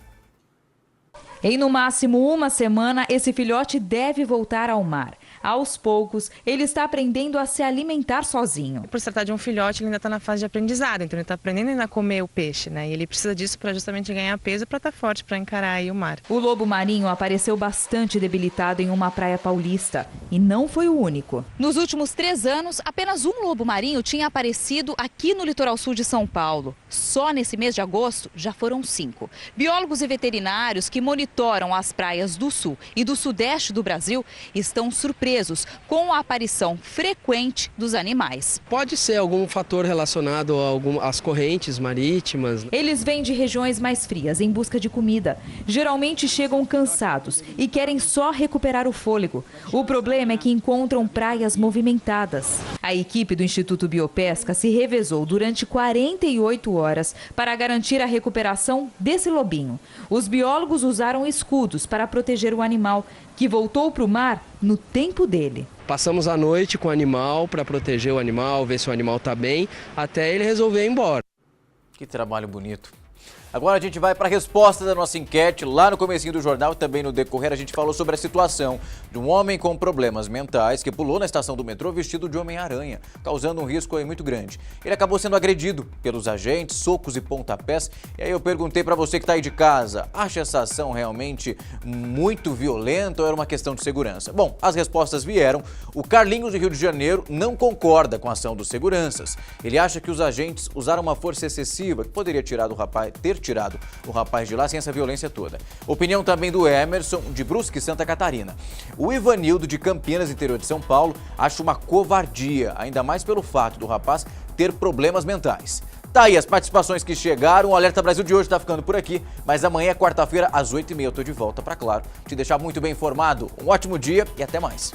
Em no máximo uma semana, esse filhote deve voltar ao mar. Aos poucos, ele está aprendendo a se alimentar sozinho. Por se tratar de um filhote, ele ainda está na fase de aprendizado, então ele está aprendendo ainda a comer o peixe, né? E ele precisa disso para justamente ganhar peso para estar forte, para encarar aí o mar. O lobo marinho apareceu bastante debilitado em uma praia paulista e não foi o único. Nos últimos 3 anos, apenas um lobo marinho tinha aparecido aqui no litoral sul de São Paulo. Só nesse mês de agosto, já foram 5. Biólogos e veterinários que monitoram as praias do sul e do sudeste do Brasil estão surpresos com a aparição frequente dos animais. Pode ser algum fator relacionado às correntes marítimas. Eles vêm de regiões mais frias em busca de comida. Geralmente chegam cansados e querem só recuperar o fôlego. O problema é que encontram praias movimentadas. A equipe do Instituto Biopesca se revezou durante 48 horas para garantir a recuperação desse lobinho. Os biólogos usaram escudos para proteger o animal, que voltou para o mar no tempo dele. Passamos a noite com o animal para proteger o animal, ver se o animal está bem, até ele resolver ir embora. Que trabalho bonito. Agora a gente vai para a resposta da nossa enquete. Lá no comecinho do jornal, também no decorrer, a gente falou sobre a situação de um homem com problemas mentais que pulou na estação do metrô vestido de Homem-Aranha, causando um risco aí muito grande. Ele acabou sendo agredido pelos agentes, socos e pontapés. E aí eu perguntei para você que está aí de casa, acha essa ação realmente muito violenta ou era uma questão de segurança? Bom, as respostas vieram. O Carlinhos, do Rio de Janeiro, não concorda com a ação dos seguranças. Ele acha que os agentes usaram uma força excessiva que poderia ter tirado o rapaz de lá sem essa violência toda. Opinião também do Emerson, de Brusque, Santa Catarina. O Ivanildo, de Campinas, interior de São Paulo, acha uma covardia, ainda mais pelo fato do rapaz ter problemas mentais. Tá aí as participações que chegaram. O Alerta Brasil de hoje está ficando por aqui, mas amanhã, quarta-feira, às 8h30, eu tô de volta para, claro, te deixar muito bem informado. Um ótimo dia e até mais.